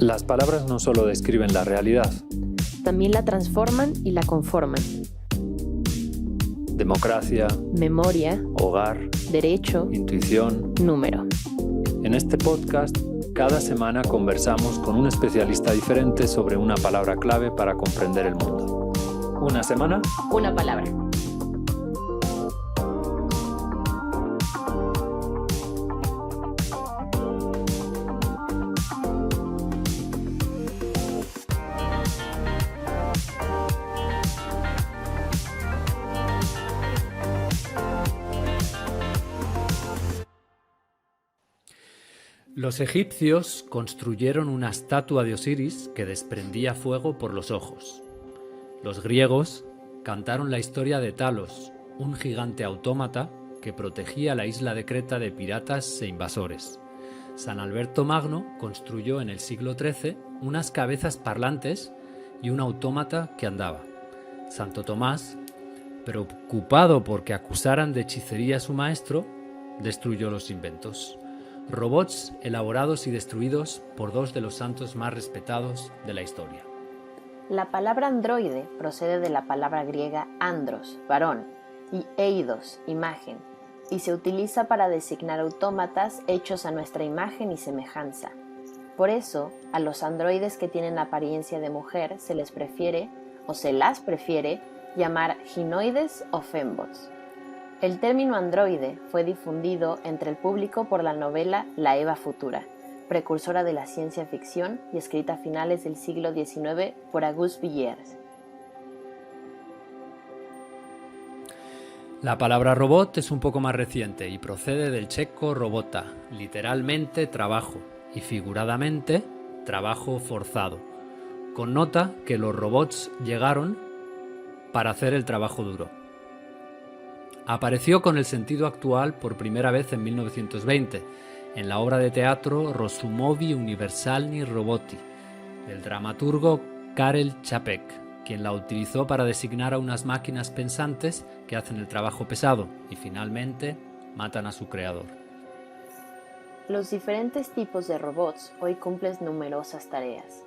Las palabras no solo describen la realidad. También la transforman y la conforman. Democracia, Memoria, hogar, derecho, intuición. número. En este podcast, cada semana conversamos con un especialista diferente sobre una palabra clave para comprender el mundo. Una semana, Una palabra. Los egipcios construyeron una estatua de Osiris que desprendía fuego por los ojos. Los griegos cantaron la historia de Talos, un gigante autómata que protegía la isla de Creta de piratas e invasores. San Alberto Magno construyó en el siglo XIII unas cabezas parlantes y un autómata que andaba. Santo Tomás, preocupado porque acusaran de hechicería a su maestro, destruyó los inventos. Robots elaborados y destruidos por dos de los santos más respetados de la historia. La palabra androide procede de la palabra griega andros, varón, y eidos, imagen, y se utiliza para designar autómatas hechos a nuestra imagen y semejanza. Por eso, a los androides que tienen apariencia de mujer se les prefiere, o se las prefiere, llamar ginoides o fembots. El término androide fue difundido entre el público por la novela La Eva Futura, precursora de la ciencia ficción y escrita a finales del siglo XIX por Auguste Villers. La palabra robot es un poco más reciente y procede del checo robota, literalmente trabajo, y figuradamente trabajo forzado. Connota que los robots llegaron para hacer el trabajo duro. Apareció con el sentido actual por primera vez en 1920, en la obra de teatro Rosumovi Universalni Roboti, del dramaturgo Karel Čapek, quien la utilizó para designar a unas máquinas pensantes que hacen el trabajo pesado y finalmente matan a su creador. Los diferentes tipos de robots hoy cumplen numerosas tareas.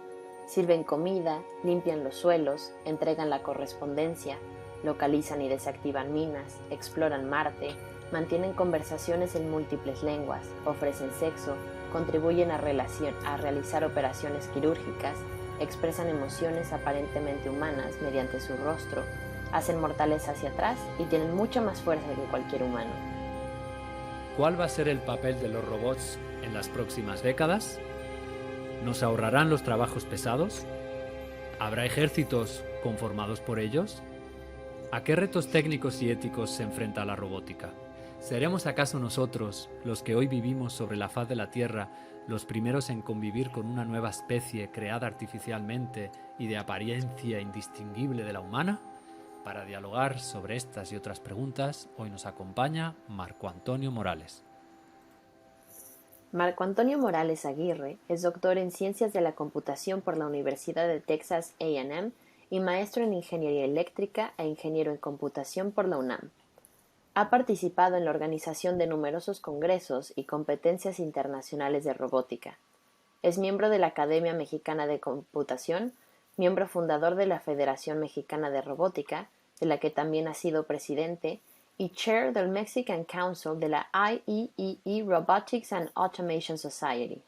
Sirven comida, limpian los suelos, entregan la correspondencia, localizan y desactivan minas, exploran Marte, mantienen conversaciones en múltiples lenguas, ofrecen sexo, contribuyen a realizar operaciones quirúrgicas, expresan emociones aparentemente humanas mediante su rostro, hacen mortales hacia atrás y tienen mucha más fuerza que cualquier humano. ¿Cuál va a ser el papel de los robots en las próximas décadas? ¿Nos ahorrarán los trabajos pesados? ¿Habrá ejércitos conformados por ellos? ¿A qué retos técnicos y éticos se enfrenta la robótica? ¿Seremos acaso nosotros, los que hoy vivimos sobre la faz de la Tierra, los primeros en convivir con una nueva especie creada artificialmente y de apariencia indistinguible de la humana? Para dialogar sobre estas y otras preguntas, hoy nos acompaña Marco Antonio Morales. Marco Antonio Morales Aguirre es doctor en Ciencias de la Computación por la Universidad de Texas A&M y maestro en Ingeniería Eléctrica e ingeniero en Computación por la UNAM. Ha participado en la organización de numerosos congresos y competencias internacionales de robótica. Es miembro de la Academia Mexicana de Computación, miembro fundador de la Federación Mexicana de Robótica, de la que también ha sido presidente, y chair del Mexican Council de la IEEE Robotics and Automation Society.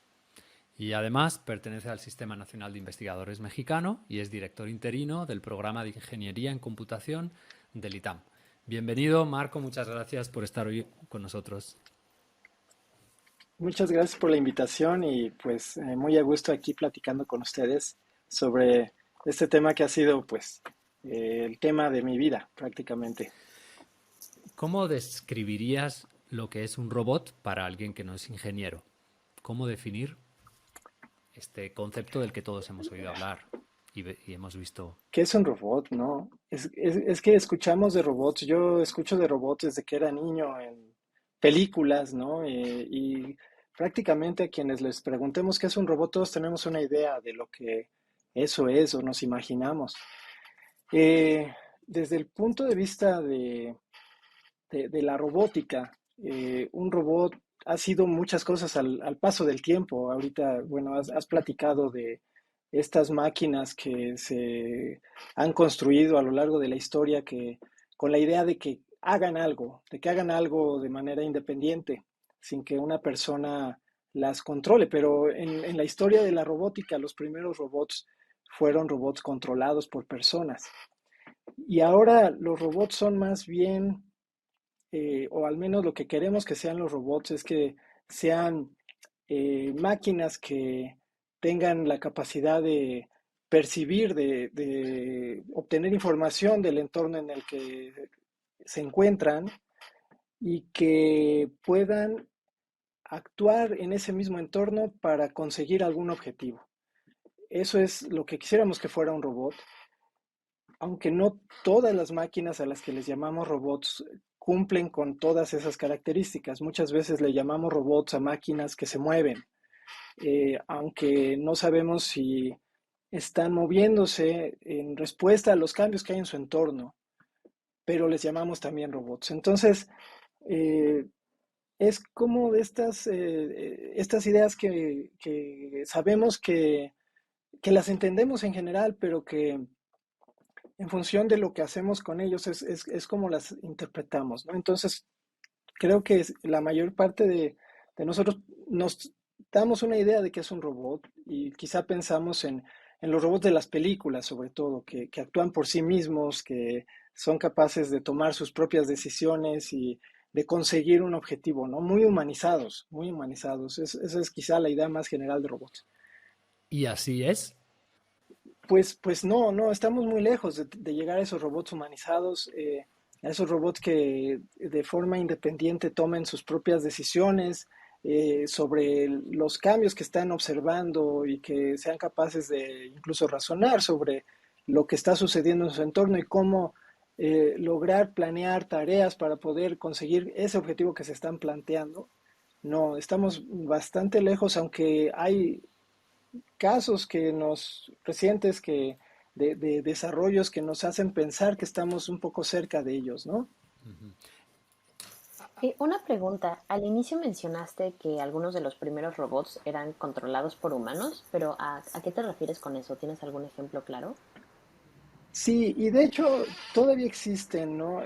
Y además pertenece al Sistema Nacional de Investigadores Mexicano y es director interino del Programa de Ingeniería en Computación del ITAM. Bienvenido, Marco, muchas gracias por estar hoy con nosotros. Muchas gracias por la invitación y pues muy a gusto aquí platicando con ustedes sobre este tema que ha sido pues el tema de mi vida prácticamente. ¿Cómo describirías lo que es un robot para alguien que no es ingeniero? ¿Cómo definir este concepto del que todos hemos oído hablar y hemos visto? ¿Qué es un robot, no? Es que escuchamos de robots, yo escucho de robots desde que era niño en películas, ¿no? Y prácticamente a quienes les preguntemos qué es un robot, todos tenemos una idea de lo que eso es o nos imaginamos. Desde el punto de vista de la robótica, un robot ha sido muchas cosas al paso del tiempo. Ahorita, bueno, has platicado de estas máquinas que se han construido a lo largo de la historia que con la idea de que hagan algo, de que hagan algo de manera independiente, sin que una persona las controle. Pero en la historia de la robótica, los primeros robots fueron robots controlados por personas. Y ahora los robots son más bien, o al menos lo que queremos que sean los robots es que sean máquinas que tengan la capacidad de percibir, de obtener información del entorno en el que se encuentran y que puedan actuar en ese mismo entorno para conseguir algún objetivo. Eso es lo que quisiéramos que fuera un robot, aunque no todas las máquinas a las que les llamamos robots cumplen con todas esas características. Muchas veces le llamamos robots a máquinas que se mueven, aunque no sabemos si están moviéndose en respuesta a los cambios que hay en su entorno, pero les llamamos también robots. Entonces, eh, es como de estas ideas que sabemos que las entendemos en general, pero que en función de lo que hacemos con ellos es como las interpretamos, ¿no? Entonces, creo que la mayor parte de nosotros nos damos una idea de que es un robot y quizá pensamos en los robots de las películas, sobre todo, que actúan por sí mismos, que son capaces de tomar sus propias decisiones y de conseguir un objetivo, ¿no? Muy humanizados, muy humanizados. Esa es quizá la idea más general de robots. ¿Y así es? Pues no, no, estamos muy lejos de llegar a esos robots humanizados, a esos robots que de forma independiente tomen sus propias decisiones sobre los cambios que están observando y que sean capaces de incluso razonar sobre lo que está sucediendo en su entorno y cómo lograr planear tareas para poder conseguir ese objetivo que se están planteando. No, estamos bastante lejos, aunque hay casos recientes de desarrollos que nos hacen pensar que estamos un poco cerca de ellos, ¿no? Una pregunta. Al inicio mencionaste que algunos de los primeros robots eran controlados por humanos, pero ¿a qué te refieres con eso? ¿Tienes algún ejemplo claro? Sí, y de hecho todavía existen, ¿no?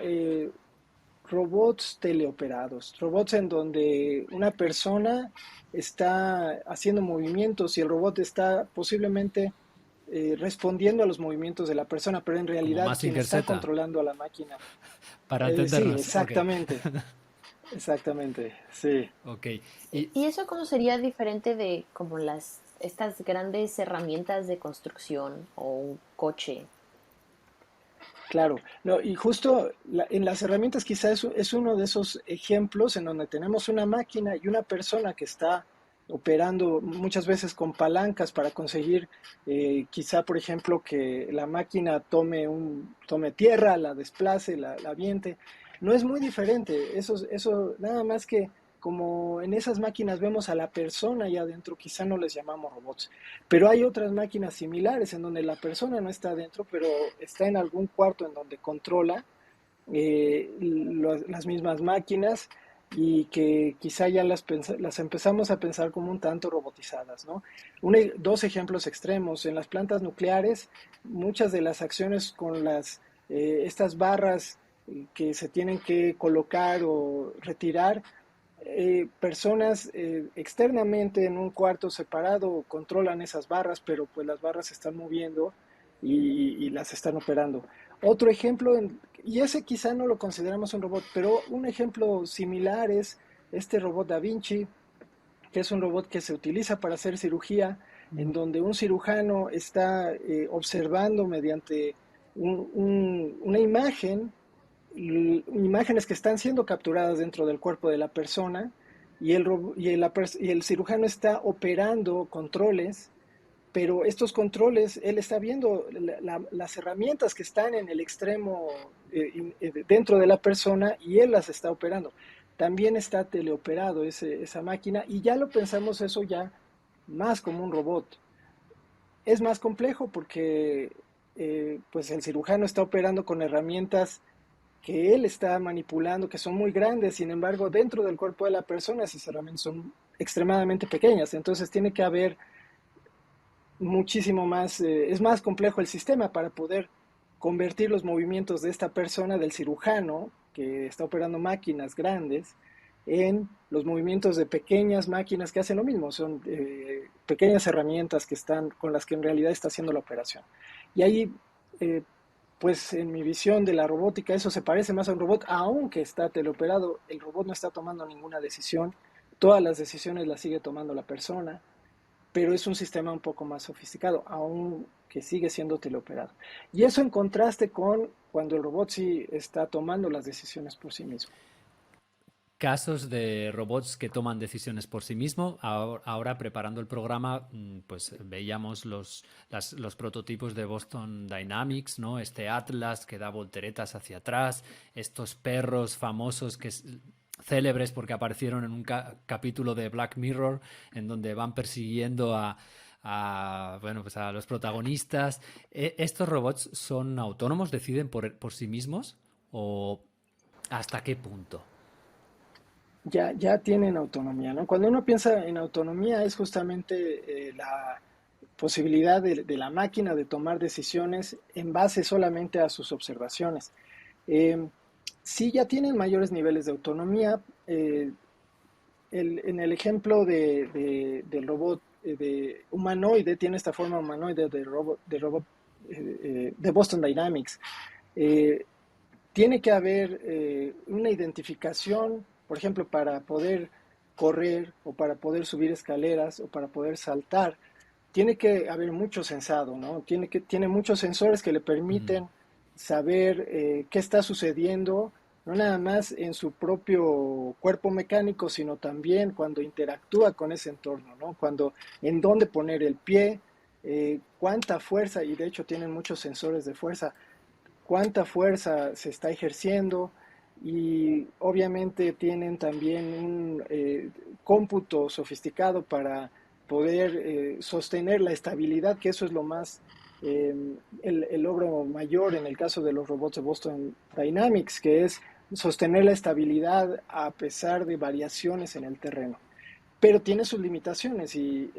Robots teleoperados, robots en donde una persona está haciendo movimientos y el robot está posiblemente respondiendo a los movimientos de la persona, pero en Como realidad quien Mazinger está Z, controlando a la máquina. para Sí, entendernos. Ok, exactamente, exactamente, sí. ok. ¿Y Y y eso cómo sería diferente de como estas grandes herramientas de construcción o un coche? Claro, no, y justo en las herramientas quizás es uno de esos ejemplos en donde tenemos una máquina y una persona que está operando muchas veces con palancas para conseguir quizá, por ejemplo, que la máquina tome tierra, la desplace, la aviente. No es muy diferente, eso nada más que como en esas máquinas vemos a la persona ahí adentro, quizá no les llamamos robots. Pero hay otras máquinas similares en donde la persona no está dentro, pero está en algún cuarto en donde controla las mismas máquinas y que quizá ya las empezamos a pensar como un tanto robotizadas, ¿no? Dos ejemplos extremos. En las plantas nucleares, muchas de las acciones con estas barras que se tienen que colocar o retirar personas externamente en un cuarto separado controlan esas barras, pero pues las barras se están moviendo y las están operando. Otro ejemplo, y ese quizá no lo consideramos un robot, pero un ejemplo similar es este robot Da Vinci, que es un robot que se utiliza para hacer cirugía, en donde un cirujano está observando mediante una imagen imágenes que están siendo capturadas dentro del cuerpo de la persona y el cirujano está operando controles, pero estos controles, él está viendo las herramientas que están en el extremo dentro de la persona y él las está operando. También está teleoperado esa máquina y ya lo pensamos eso ya más como un robot. Es más complejo porque pues el cirujano está operando con herramientas que él está manipulando, que son muy grandes, sin embargo, dentro del cuerpo de la persona esas herramientas son extremadamente pequeñas, entonces tiene que haber muchísimo más, es más complejo el sistema para poder convertir los movimientos de esta persona, del cirujano, que está operando máquinas grandes, en los movimientos de pequeñas máquinas que hacen lo mismo, son pequeñas herramientas que están, con las que en realidad está haciendo la operación. Y ahí, pues en mi visión de la robótica, eso se parece más a un robot, aunque está teleoperado, el robot no está tomando ninguna decisión, todas las decisiones las sigue tomando la persona, pero es un sistema un poco más sofisticado, aunque sigue siendo teleoperado. Y eso en contraste con cuando el robot sí está tomando las decisiones por sí mismo. Casos de robots que toman decisiones por sí mismo. Ahora preparando el programa, pues veíamos los prototipos de Boston Dynamics, ¿no? Este Atlas que da volteretas hacia atrás, estos perros famosos célebres porque aparecieron en un capítulo de Black Mirror en donde van persiguiendo bueno, pues a los protagonistas. ¿Estos robots son autónomos? ¿Deciden por sí mismos? ¿O hasta qué punto? Ya tienen autonomía, ¿no? Cuando uno piensa en autonomía es justamente la posibilidad de la máquina de tomar decisiones en base solamente a sus observaciones. Eh, sí, ya tienen mayores niveles de autonomía. En el ejemplo del robot de humanoide, tiene esta forma humanoide de Boston Dynamics. Eh, Tiene que haber una identificación, por ejemplo, para poder correr o para poder subir escaleras o para poder saltar. Tiene que haber mucho sensado, ¿no? Tiene muchos sensores que le permiten saber qué está sucediendo, no nada más en su propio cuerpo mecánico, sino también cuando interactúa con ese entorno, ¿no? En dónde poner el pie, cuánta fuerza, y de hecho tienen muchos sensores de fuerza, cuánta fuerza se está ejerciendo, y obviamente tienen también un cómputo sofisticado para poder sostener la estabilidad, que eso es lo más, el logro mayor en el caso de los robots de Boston Dynamics, que es sostener la estabilidad a pesar de variaciones en el terreno. Pero tiene sus limitaciones y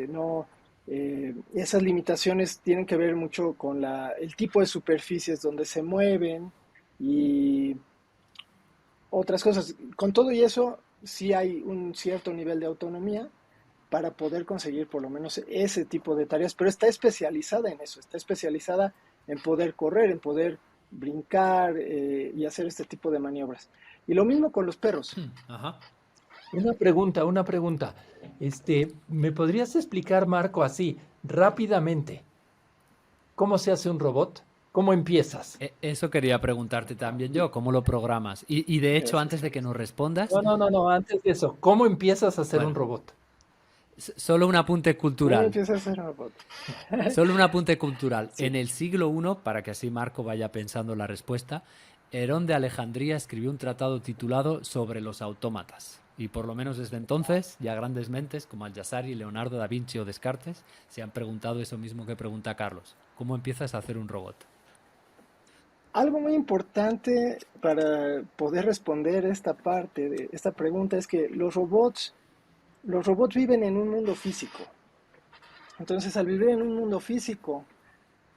no, esas limitaciones tienen que ver mucho con el tipo de superficies donde se mueven y otras cosas. Con todo y eso, sí hay un cierto nivel de autonomía para poder conseguir por lo menos ese tipo de tareas, pero está especializada en eso, está especializada en poder correr, en poder brincar y hacer este tipo de maniobras. Y lo mismo con los perros. Ajá. Una pregunta. ¿Me podrías explicar, Marco, así, rápidamente, cómo se hace un robot? ¿Cómo empiezas? Eso quería preguntarte también yo, ¿cómo lo programas? Y de hecho, Gracias. antes de que nos respondas, No, antes de eso, ¿cómo empiezas a hacer bueno, un robot? solo un apunte ¿Cómo cultural. empieza a ser un robot? Solo un apunte cultural. Sí. En el siglo I, para que así Marco vaya pensando la respuesta, Herón de Alejandría escribió un tratado titulado Sobre los autómatas. Y por lo menos desde entonces, ya grandes mentes como Al-Jazari, Leonardo da Vinci o Descartes se han preguntado eso mismo que pregunta Carlos. ¿Cómo empiezas a hacer un robot? Algo muy importante para poder responder esta parte de esta pregunta es que los robots viven en un mundo físico. Entonces, al vivir en un mundo físico,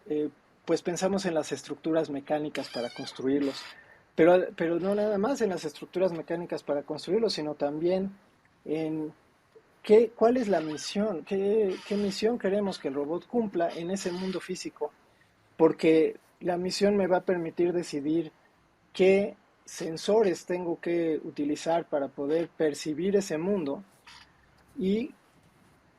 eh, pues pensamos en las estructuras mecánicas para construirlos. Pero no nada más en las estructuras mecánicas para construirlos, sino también en cuál es la misión, qué misión queremos que el robot cumpla en ese mundo físico. Porque la misión me va a permitir decidir qué sensores tengo que utilizar para poder percibir ese mundo y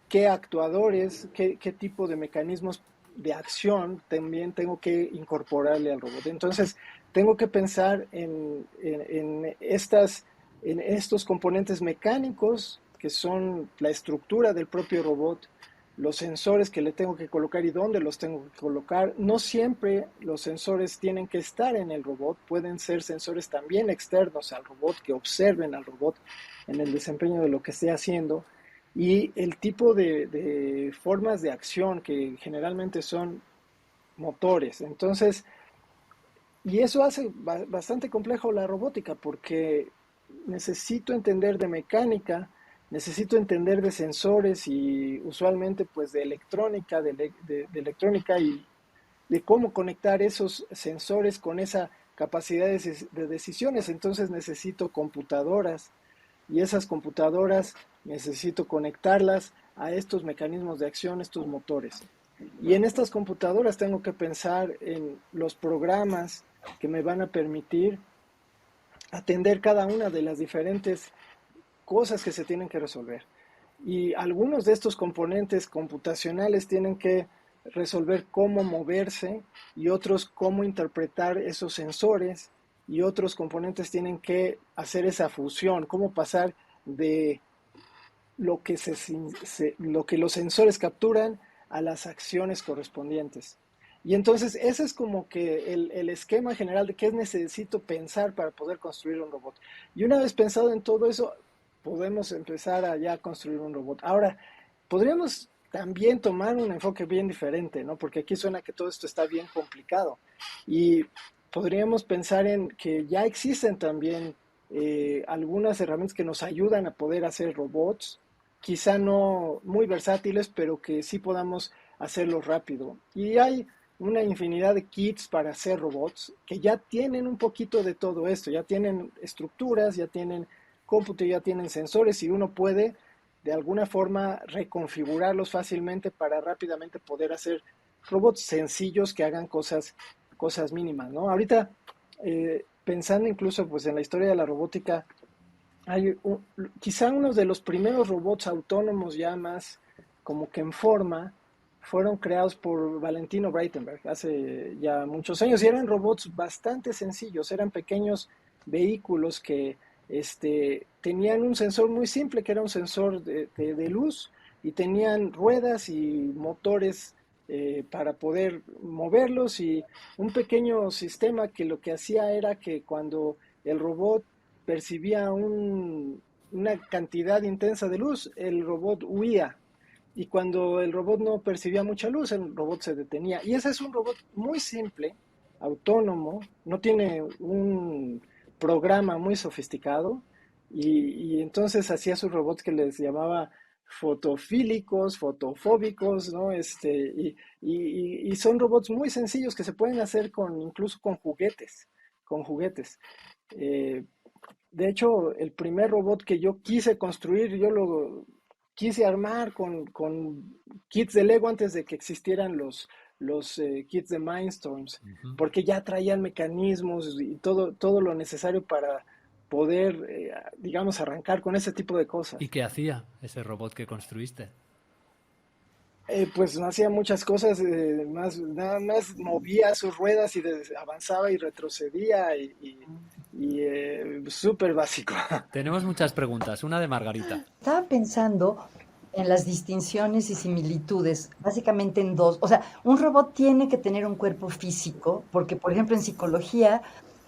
qué actuadores, qué tipo de mecanismos de acción también tengo que incorporarle al robot. Entonces, tengo que pensar en estos componentes mecánicos que son la estructura del propio robot, los sensores que le tengo que colocar y dónde los tengo que colocar. No siempre los sensores tienen que estar en el robot, pueden ser sensores también externos al robot que observen al robot en el desempeño de lo que esté haciendo, y el tipo de formas de acción que generalmente son motores. Entonces, Y eso hace bastante complejo la robótica porque necesito entender de mecánica, necesito entender de sensores y usualmente pues de electrónica, de electrónica y de cómo conectar esos sensores con esa capacidad de decisiones. Entonces necesito computadoras y esas computadoras necesito conectarlas a estos mecanismos de acción, estos motores. Y en estas computadoras tengo que pensar en los programas que me van a permitir atender cada una de las diferentes cosas que se tienen que resolver. Y algunos de estos componentes computacionales tienen que resolver cómo moverse y otros cómo interpretar esos sensores y otros componentes tienen que hacer esa fusión, cómo pasar de lo que los sensores capturan a las acciones correspondientes. Y entonces ese es como que el esquema general de qué necesito pensar para poder construir un robot. Y una vez pensado en todo eso, podemos empezar a ya construir un robot. Ahora, podríamos también tomar un enfoque bien diferente, ¿no? Porque aquí suena que todo esto está bien complicado. Y podríamos pensar en que ya existen también algunas herramientas que nos ayudan a poder hacer robots, quizá no muy versátiles, pero que sí podamos hacerlo rápido. Y hay una infinidad de kits para hacer robots que ya tienen un poquito de todo esto, ya tienen estructuras, ya tienen cómputo, ya tienen sensores y uno puede de alguna forma reconfigurarlos fácilmente para rápidamente poder hacer robots sencillos que hagan cosas mínimas, ¿no? Ahorita, pensando incluso pues en la historia de la robótica, quizá uno de los primeros robots autónomos ya más como que en forma fueron creados por Valentino Breitenberg hace ya muchos años y eran robots bastante sencillos, eran pequeños vehículos que tenían un sensor muy simple que era un sensor de luz y tenían ruedas y motores para poder moverlos y un pequeño sistema que lo que hacía era que cuando el robot percibía una cantidad intensa de luz, el robot huía. Y cuando el robot no percibía mucha luz, el robot se detenía. Y ese es un robot muy simple, autónomo, no tiene un programa muy sofisticado. Y entonces hacía sus robots que les llamaba fotofílicos, fotofóbicos, ¿no? Y son robots muy sencillos que se pueden hacer incluso con juguetes, con juguetes. Eh, de hecho, el primer robot que yo quise construir, yo lo quise armar con kits de Lego antes de que existieran los kits de Mindstorms, Ujú. porque ya traían mecanismos y todo lo necesario para poder, digamos, arrancar con ese tipo de ¿Y cosas. qué hacía ese robot que construiste? Pues no hacía muchas cosas, nada más movía sus ruedas y avanzaba y retrocedía y súper básico. Tenemos muchas preguntas. Una de Margarita. Estaba pensando en las distinciones y similitudes, básicamente en dos. O sea, un robot tiene que tener un cuerpo físico, porque, por ejemplo, en psicología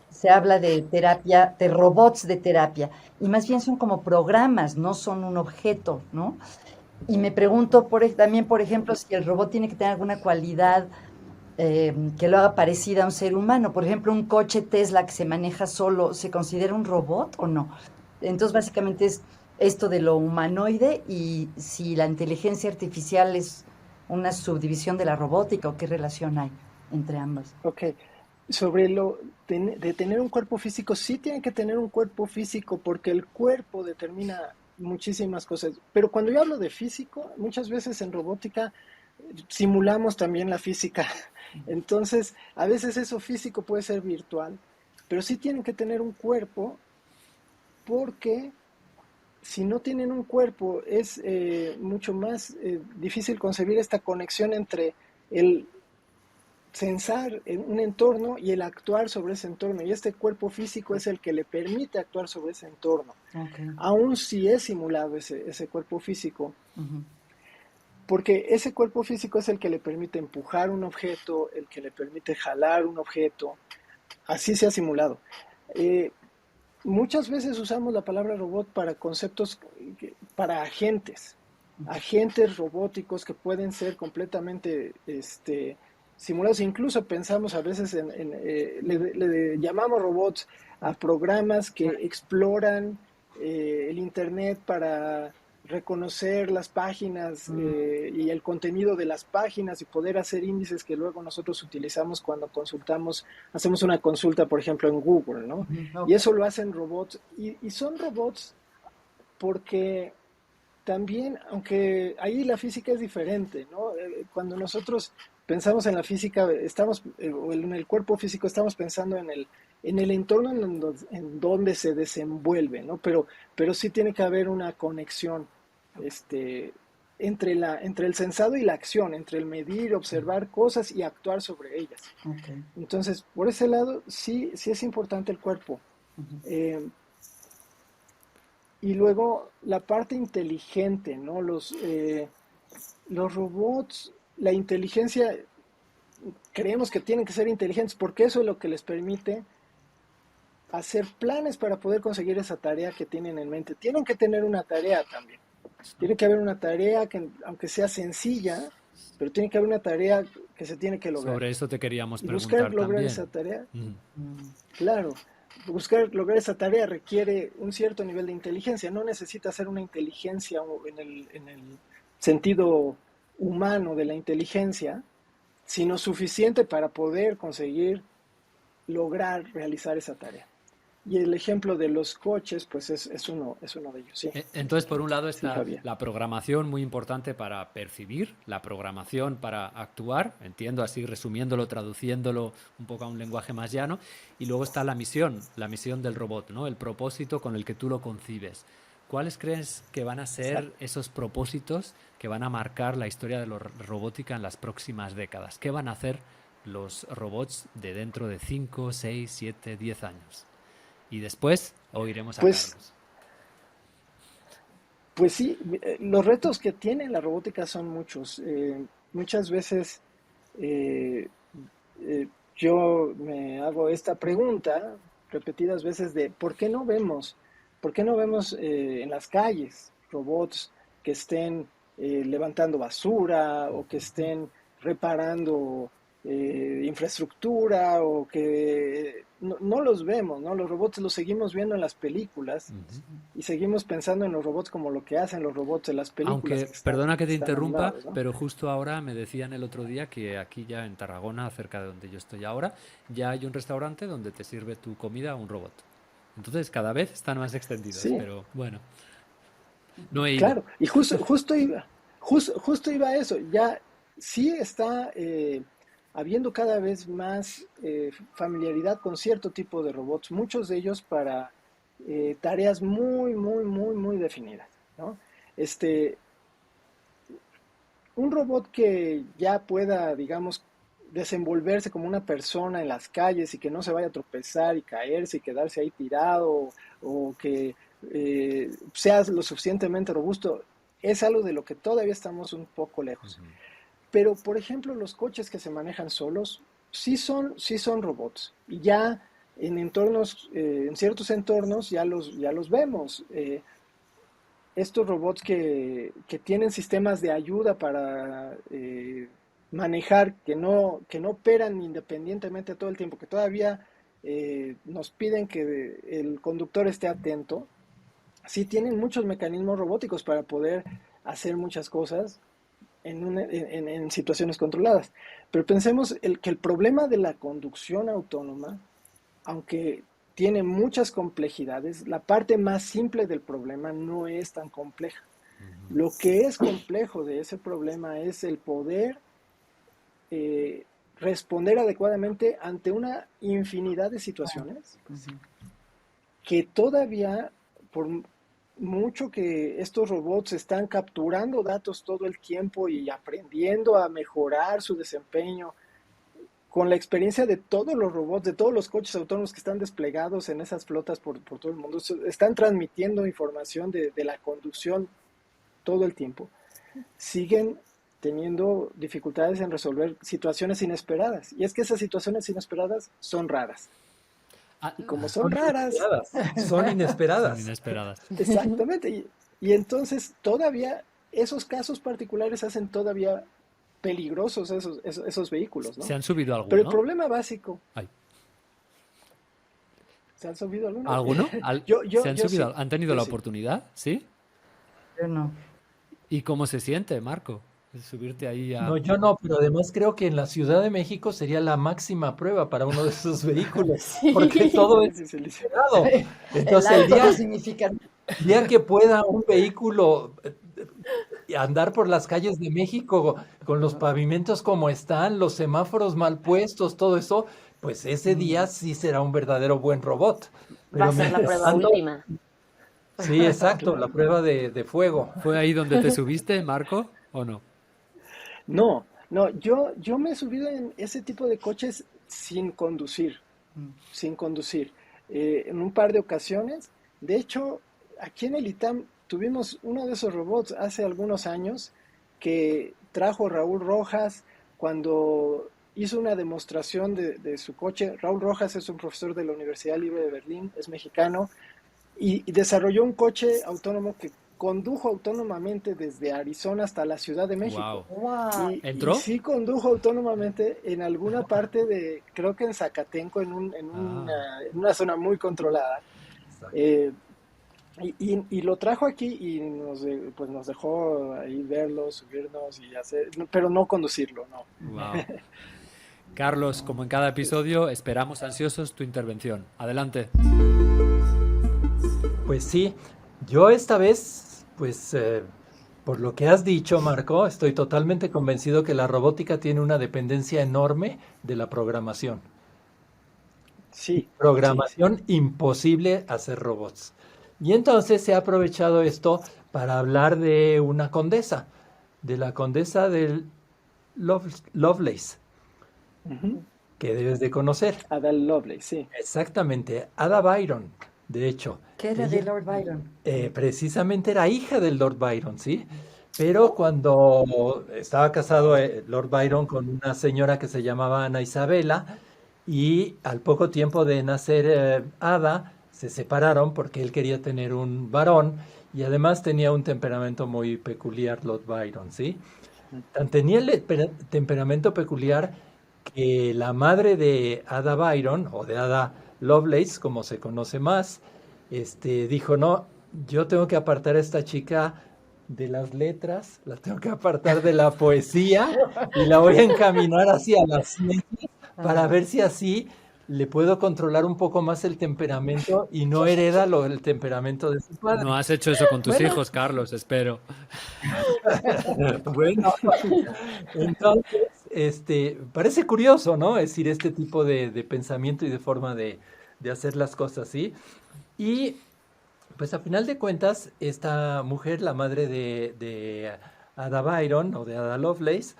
se habla de terapia, de robots de terapia, y más bien son como programas, no son un objeto, ¿no? Y me pregunto también, por ejemplo, si el robot tiene que tener alguna cualidad que lo haga parecida a un ser humano. Por ejemplo, un coche Tesla que se maneja solo, ¿se considera un robot o no? Entonces, básicamente es esto de lo humanoide y si la inteligencia artificial es una subdivisión de la robótica o qué relación hay entre ambas. Ok, sobre de tener un cuerpo físico, sí tiene que tener un cuerpo físico porque el cuerpo determina muchísimas cosas. Pero cuando yo hablo de físico, muchas veces en robótica simulamos también la física. Entonces, a veces eso físico puede ser virtual, pero sí tienen que tener un cuerpo porque si no tienen un cuerpo es mucho más difícil concebir esta conexión entre el censar en un entorno y el actuar sobre ese entorno. Y este cuerpo físico es el que le permite actuar sobre ese entorno, Okay. aun si es simulado ese cuerpo físico, Uh-huh. porque ese cuerpo físico es el que le permite empujar un objeto, el que le permite jalar un objeto, así sea simulado. Eh, Muchas veces usamos la palabra robot para conceptos, para agentes robóticos que pueden ser completamente simulados. Incluso pensamos a veces le llamamos robots a programas que exploran el Internet para reconocer las páginas y el contenido de las páginas y poder hacer índices que luego nosotros utilizamos cuando hacemos una consulta, por ejemplo, en Google, ¿no? Y eso lo hacen robots, y son robots porque también, aunque ahí la física es diferente, ¿no? Cuando nosotros pensamos en la física, o en el cuerpo físico, estamos pensando en el entorno en donde se desenvuelve, ¿no? Pero sí tiene que haber una conexión entre el sensado y la acción, entre el medir, observar cosas y actuar sobre ellas. Ok. Entonces, por ese lado, sí es importante el cuerpo. Y luego la parte inteligente, ¿no? Los robots, la inteligencia, creemos que tienen que ser inteligentes porque eso es lo que les permite hacer planes para poder conseguir esa tarea que tienen en mente. Tienen que tener una tarea también. Tiene que haber una tarea que, aunque sea sencilla, pero tiene que haber una tarea que se tiene que lograr. Sobre eso te queríamos Y preguntar buscar lograr también. esa tarea, claro, buscar lograr esa tarea requiere un cierto nivel de inteligencia. No necesita ser una inteligencia en el sentido humano de la inteligencia, sino suficiente para poder conseguir lograr realizar esa tarea. Y el ejemplo de los coches, pues es uno de ellos, sí. Entonces, por un lado Sí, está Javier. la programación muy importante para percibir, la programación para actuar, entiendo así, resumiéndolo, traduciéndolo un poco a un lenguaje más llano, y luego está la misión del robot, ¿no? El propósito con el que tú lo concibes. ¿Cuáles crees que van a ser esos propósitos que van a marcar la historia de la robótica en las próximas décadas? ¿Qué van a hacer los robots de dentro de 5, 6, 7, 10 años? Y después oiremos a Carlos. Pues sí, los retos que tiene la robótica son muchos. Muchas veces yo me hago esta pregunta repetidas veces de ¿por qué no vemos en las calles robots que estén levantando basura o que estén reparando infraestructura, o que no los vemos, ¿no? Los robots los seguimos viendo en las películas y seguimos pensando en los robots como lo que hacen los robots en las películas. Aunque, perdona que te interrumpa, animados, ¿no? pero justo ahora me decían el otro día que aquí ya en Tarragona, cerca de donde yo estoy ahora, ya hay un restaurante donde te sirve tu comida un robot. Entonces cada vez están más extendidos, sí. Pero bueno, no he ido. Claro, y justo iba a eso. Ya sí está habiendo cada vez más familiaridad con cierto tipo de robots, muchos de ellos para tareas muy definidas, ¿no? Un robot que ya pueda, digamos, desenvolverse como una persona en las calles y que no se vaya a tropezar y caerse y quedarse ahí tirado, o que sea lo suficientemente robusto, es algo de lo que todavía estamos un poco lejos. Pero, por ejemplo, los coches que se manejan solos sí son robots. Y ya en entornos, en ciertos entornos ya los vemos. Estos robots que tienen sistemas de ayuda para manejar, que no operan independientemente todo el tiempo, que todavía nos piden que el conductor esté atento, sí tienen muchos mecanismos robóticos para poder hacer muchas cosas en situaciones controladas. Pero pensemos que el problema de la conducción autónoma, aunque tiene muchas complejidades, la parte más simple del problema no es tan compleja. Lo que es complejo de ese problema es el poder responder adecuadamente ante una infinidad de situaciones que todavía, por mucho que estos robots están capturando datos todo el tiempo y aprendiendo a mejorar su desempeño, con la experiencia de todos los robots, de todos los coches autónomos que están desplegados en esas flotas por todo el mundo, están transmitiendo información de la conducción todo el tiempo, siguen teniendo dificultades en resolver situaciones inesperadas. Y es que esas situaciones inesperadas son raras. Y como son raras, son inesperadas. Son inesperadas. Exactamente. Y entonces todavía esos casos particulares hacen todavía peligrosos esos vehículos, ¿no? ¿Se han subido Pero el alguno? problema básico, Ay, ¿se han subido alguno? ¿alguno? ¿Se han Yo subido? sí, ¿Han tenido yo la sí. oportunidad? ¿Sí? Yo no. ¿Y cómo se siente, Marco? El subirte ahí No, a... yo no, pero además creo que en la Ciudad de México sería la máxima prueba para uno de esos vehículos, porque Sí, todo es Sí, sí, sí. cerrado. El Entonces, alto no significa el día que pueda un vehículo andar por las calles de México con los pavimentos como están, los semáforos mal puestos, todo eso, pues ese día sí será un verdadero buen robot. va a Pero ser la mientras prueba tanto, última. sí, exacto, la Claro. prueba de fuego. ¿Fue ahí donde te subiste, Marco? ¿O no? No, no, yo me he subido en ese tipo de coches sin conducir, sin conducir. En un par de ocasiones. De hecho, aquí en el ITAM tuvimos uno de esos robots hace algunos años que trajo Raúl Rojas cuando hizo una demostración de su coche. Raúl Rojas es un profesor de la Universidad Libre de Berlín, es mexicano, y desarrolló un coche autónomo que condujo autónomamente desde Arizona hasta la Ciudad de México. Wow. wow. Y ¿Entró? sí condujo autónomamente en alguna parte de, creo que en Zacatenco, Ah, en una zona muy controlada. Eh, y lo trajo aquí y pues nos dejó ahí verlo, subirnos y hacer, pero no conducirlo, no. wow. Carlos, como en cada episodio, esperamos ansiosos tu intervención. Adelante. Pues sí, yo esta vez, pues por lo que has dicho, Marco, estoy totalmente convencido que la robótica tiene una dependencia enorme de la programación. Sí, sí, sí. Programación imposible hacer robots. Y entonces se ha aprovechado esto para hablar de una condesa, de la condesa del Lovelace, Ujú. que debes de conocer. Ada Lovelace, sí. Exactamente, Ada Byron, de hecho. ¿Qué era de Ella Lord Byron? precisamente era hija del Lord Byron, ¿sí? Pero cuando estaba casado Lord Byron con una señora que se llamaba Ana Isabela, y al poco tiempo de nacer Ada, se separaron porque él quería tener un varón y además tenía un temperamento muy peculiar Lord Byron, ¿sí? Tan tenía el temperamento peculiar que la madre de Ada Byron, o de Ada Lovelace, como se conoce más, dijo, no, yo tengo que apartar a esta chica de las letras, la tengo que apartar de la poesía y la voy a encaminar hacia las ciencias para Ah, ver si así le puedo controlar un poco más el temperamento y no hereda el temperamento de su No padre. has hecho eso con tus Bueno, hijos, Carlos, espero. bueno, entonces, parece curioso, ¿no? Es decir, este tipo de pensamiento y de forma de hacer las cosas, ¿sí? Y pues a final de cuentas, esta mujer, la madre de Ada Byron o de Ada Lovelace,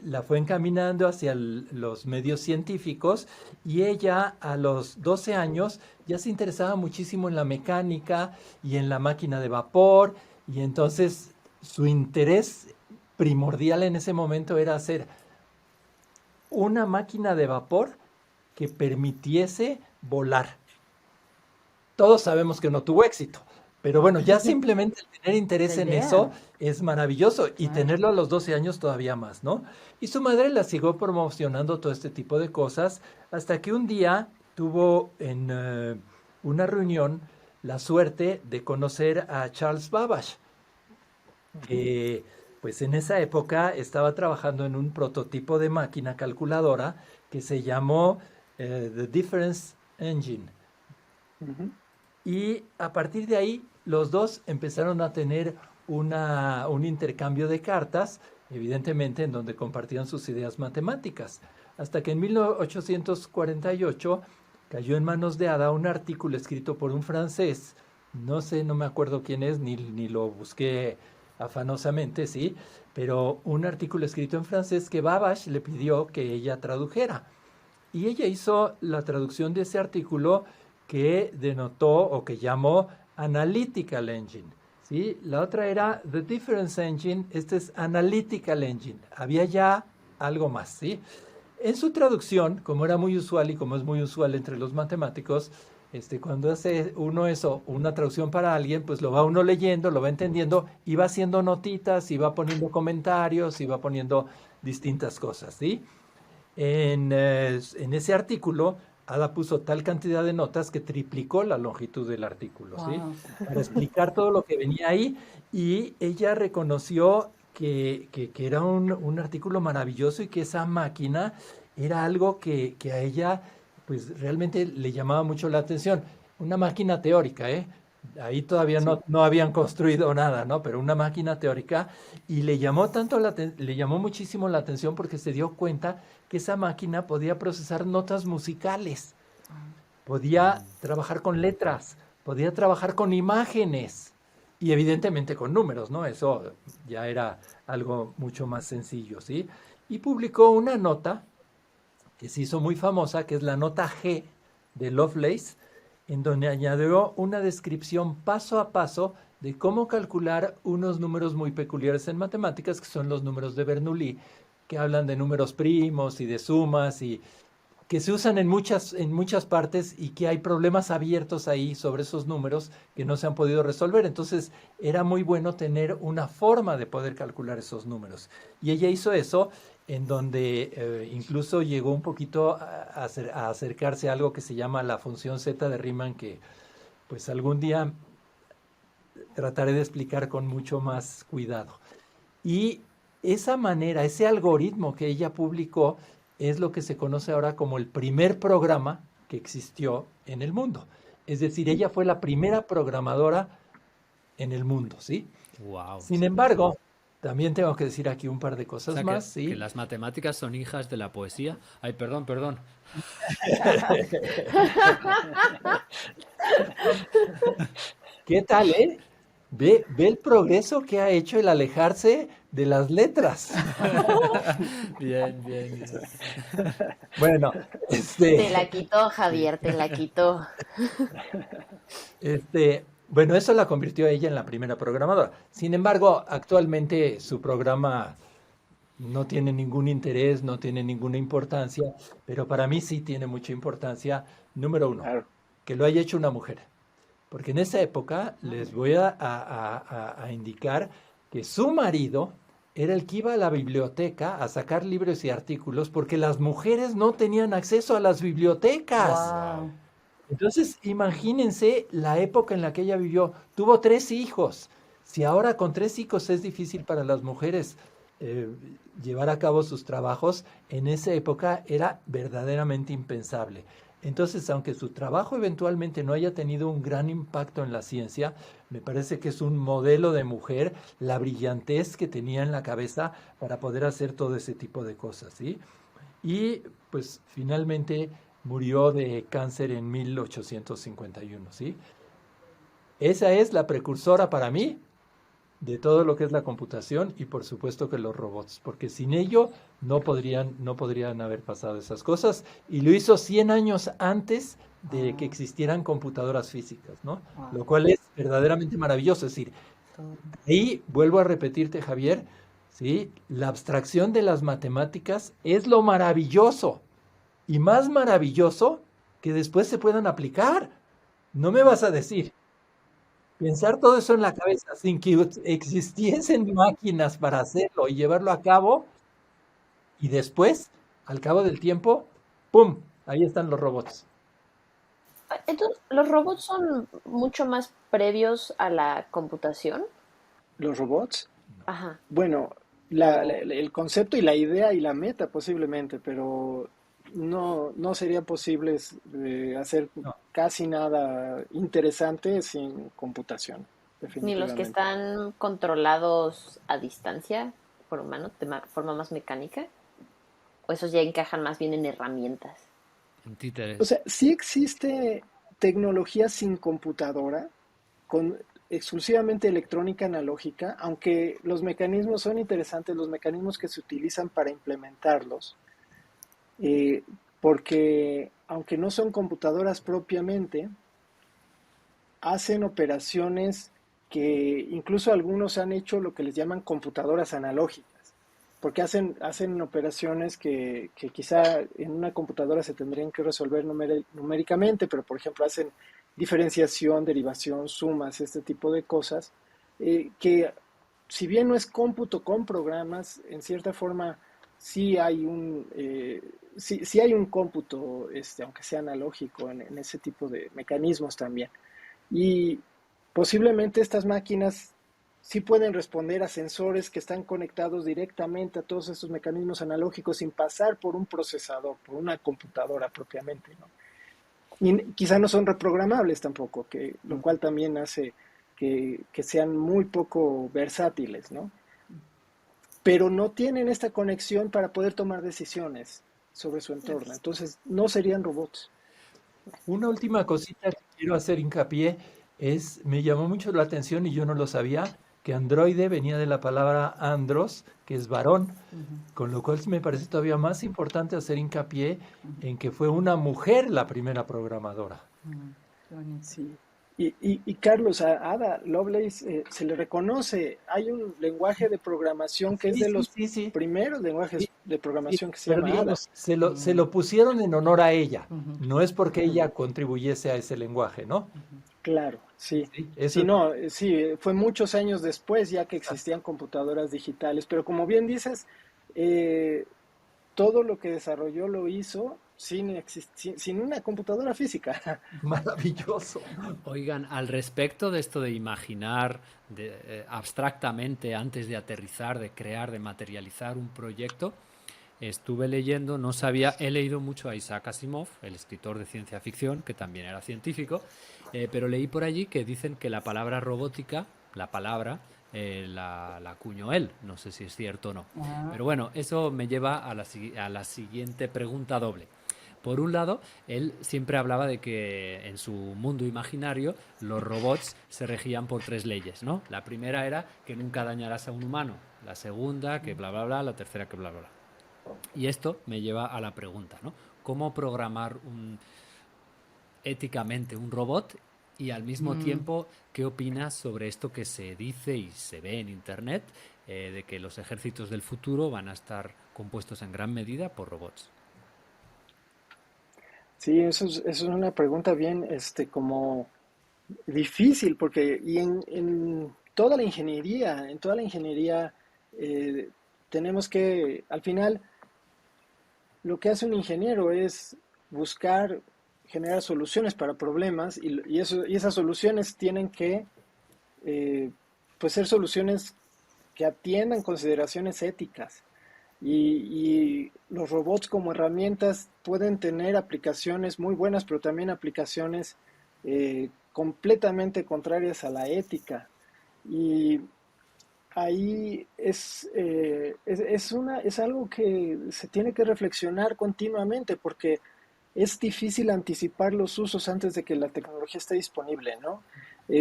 la fue encaminando hacia los medios científicos y ella a los 12 años ya se interesaba muchísimo en la mecánica y en la máquina de vapor y entonces su interés primordial en ese momento era hacer una máquina de vapor que permitiese volar. Todos sabemos que no tuvo éxito, pero bueno, ya simplemente el tener la interés en eso idea, es maravilloso y claro. tenerlo a los 12 años todavía más, ¿no? Y su madre la siguió promocionando todo este tipo de cosas hasta que un día tuvo en una reunión la suerte de conocer a Charles Babbage, Ujú. que pues en esa época estaba trabajando en un prototipo de máquina calculadora que se llamó The Difference Engine. Ujú. Y a partir de ahí, los dos empezaron a tener un intercambio de cartas, evidentemente en donde compartían sus ideas matemáticas. Hasta que en 1848 cayó en manos de Ada un artículo escrito por un francés, no sé, no me acuerdo quién es, ni lo busqué afanosamente, sí, pero un artículo escrito en francés que Babbage le pidió que ella tradujera. Y ella hizo la traducción de ese artículo que denotó o que llamó Analytical Engine. ¿Sí? La otra era The Difference Engine, este es Analytical Engine. Había ya algo más. ¿Sí? En su traducción, como era muy usual y como es muy usual entre los matemáticos, Cuando hace uno eso, una traducción para alguien, pues lo va uno leyendo, lo va entendiendo y va haciendo notitas y va poniendo comentarios y va poniendo distintas cosas, ¿sí? En ese artículo, Ada puso tal cantidad de notas que triplicó la longitud del artículo, ¿sí? Wow. Para explicar todo lo que venía ahí. Y ella reconoció que era un artículo maravilloso y que esa máquina era algo que a ella, pues realmente le llamaba mucho la atención. Una máquina teórica, ¿eh? Ahí todavía Sí. no habían construido nada, ¿no? Pero una máquina teórica y le llamó le llamó muchísimo la atención porque se dio cuenta que esa máquina podía procesar notas musicales, podía trabajar con letras, podía trabajar con imágenes y evidentemente con números, ¿no? Eso ya era algo mucho más sencillo, ¿sí? Y publicó una nota que se hizo muy famosa, que es la nota G de Lovelace, en donde añadió una descripción paso a paso de cómo calcular unos números muy peculiares en matemáticas, que son los números de Bernoulli, que hablan de números primos y de sumas y que se usan en muchas partes y que hay problemas abiertos ahí sobre esos números que no se han podido resolver. Entonces era muy bueno tener una forma de poder calcular esos números. Y ella hizo eso en donde incluso llegó un poquito a acercarse a algo que se llama la función zeta de Riemann, que pues algún día trataré de explicar con mucho más cuidado. Y esa manera, ese algoritmo que ella publicó es lo que se conoce ahora como el primer programa que existió en el mundo. Es decir, ella fue la primera programadora en el mundo, ¿sí? Wow. Sin embargo, también tengo que decir aquí un par de O cosas sea más, que ¿sí? las matemáticas son hijas de la poesía. Ay, perdón, perdón. ¿Qué tal, eh? Ve el progreso que ha hecho el alejarse de las letras. Bien, bien, bien. Bueno, Te la quitó, Javier, te la quitó. bueno, eso la convirtió a ella en la primera programadora. Sin embargo, actualmente su programa no tiene ningún interés, no tiene ninguna importancia, pero para mí sí tiene mucha importancia. Número uno, Claro. que lo haya hecho una mujer. Porque en esa época les voy a indicar que su marido era el que iba a la biblioteca a sacar libros y artículos porque las mujeres no tenían acceso a las bibliotecas. Wow. Entonces, imagínense la época en la que ella vivió. Tuvo 3 hijos. Si ahora con 3 hijos es difícil para las mujeres eh, llevar a cabo sus trabajos, en esa época era verdaderamente impensable. Entonces, aunque su trabajo eventualmente no haya tenido un gran impacto en la ciencia, me parece que es un modelo de mujer, la brillantez que tenía en la cabeza para poder hacer todo ese tipo de cosas, ¿sí? Y pues finalmente murió de cáncer en 1851, ¿sí? Esa es la precursora para mí de todo lo que es la computación y por supuesto que los robots, porque sin ello no podrían haber pasado esas cosas y lo hizo 100 años antes de que existieran computadoras físicas, ¿no? Wow. Lo cual es verdaderamente maravilloso, es decir, ahí vuelvo a repetirte, Javier, ¿sí? La abstracción de las matemáticas es lo maravilloso y más maravilloso que después se puedan aplicar. No me vas a decir, pensar todo eso en la cabeza sin que existiesen máquinas para hacerlo y llevarlo a cabo y después, al cabo del tiempo, ¡pum! Ahí están los robots. Entonces, ¿los robots son mucho más previos a la computación? Los robots, Ajá. bueno, el concepto y la idea y la meta posiblemente, pero no sería posible hacer No. casi nada interesante sin computación, Ni los que definitivamente. están controlados a distancia por humanos, de forma más mecánica. O esos ya encajan más bien en herramientas. En O títeres. sea, sí existe tecnología sin computadora, con exclusivamente electrónica analógica, aunque los mecanismos son interesantes, los mecanismos que se utilizan para implementarlos, eh, porque aunque no son computadoras propiamente, hacen operaciones que incluso algunos han hecho lo que les llaman computadoras analógicas. porque hacen operaciones que quizá en una computadora se tendrían que resolver numéricamente, pero por ejemplo hacen diferenciación, derivación, sumas, este tipo de cosas, que si bien no es cómputo con programas, en cierta forma sí hay sí hay un cómputo, aunque sea analógico, en ese tipo de mecanismos también. Y posiblemente estas máquinas sí pueden responder a sensores que están conectados directamente a todos estos mecanismos analógicos sin pasar por un procesador, por una computadora propiamente, ¿no? Y quizá no son reprogramables tampoco, lo cual también hace que sean muy poco versátiles, ¿no? Pero no tienen esta conexión para poder tomar decisiones sobre su entorno. Entonces, no serían robots. Una última cosita que quiero hacer hincapié me llamó mucho la atención y yo no lo sabía, que androide venía de la palabra andros, que es varón, con lo cual me parece todavía más importante hacer hincapié en que fue una mujer la primera programadora. Qué bonito. Sí. Y Carlos, a Ada Lovelace se le reconoce, hay un lenguaje de programación que es Sí, de sí, los sí, sí. primeros lenguajes Sí, de sí, programación que se pero llama Ada. digamos, se lo pusieron en honor a ella. Ujú, No es porque Ujú. ella contribuyese a ese lenguaje, ¿no? Claro, sí. Sí, Sí, eso, no, sí, fue muchos años después ya que exacto. existían computadoras digitales, pero como bien dices, eh, todo lo que desarrolló lo hizo sin una computadora física. Maravilloso. Oigan, al respecto de esto de imaginar abstractamente antes de aterrizar, de crear, de materializar un proyecto, estuve leyendo, no sabía, he leído mucho a Isaac Asimov, el escritor de ciencia ficción, que también era científico, pero leí por allí que dicen que la palabra robótica, la palabra, la acuñó él, no sé si es cierto o no. ah, Pero bueno, eso me lleva a la siguiente pregunta doble. Por un lado, él siempre hablaba de que en su mundo imaginario los robots se regían por tres leyes, ¿no? La primera era que nunca dañarás a un humano, la segunda que bla bla bla, la tercera que bla bla bla. Y esto me lleva a la pregunta, ¿no? ¿Cómo programar éticamente un robot? Y al mismo mm, tiempo, ¿qué opinas sobre esto que se dice y se ve en Internet de que los ejércitos del futuro van a estar compuestos en gran medida por robots? Sí, eso es una pregunta bien, como difícil, porque en toda la ingeniería, eh, tenemos que, al final, lo que hace un ingeniero es buscar, generar soluciones para problemas y esas soluciones tienen que, eh, pues, ser soluciones que atiendan consideraciones éticas. Y los robots como herramientas pueden tener aplicaciones muy buenas, pero también aplicaciones completamente contrarias a la ética. Y ahí es algo que se tiene que reflexionar continuamente porque es difícil anticipar los usos antes de que la tecnología esté disponible, ¿no?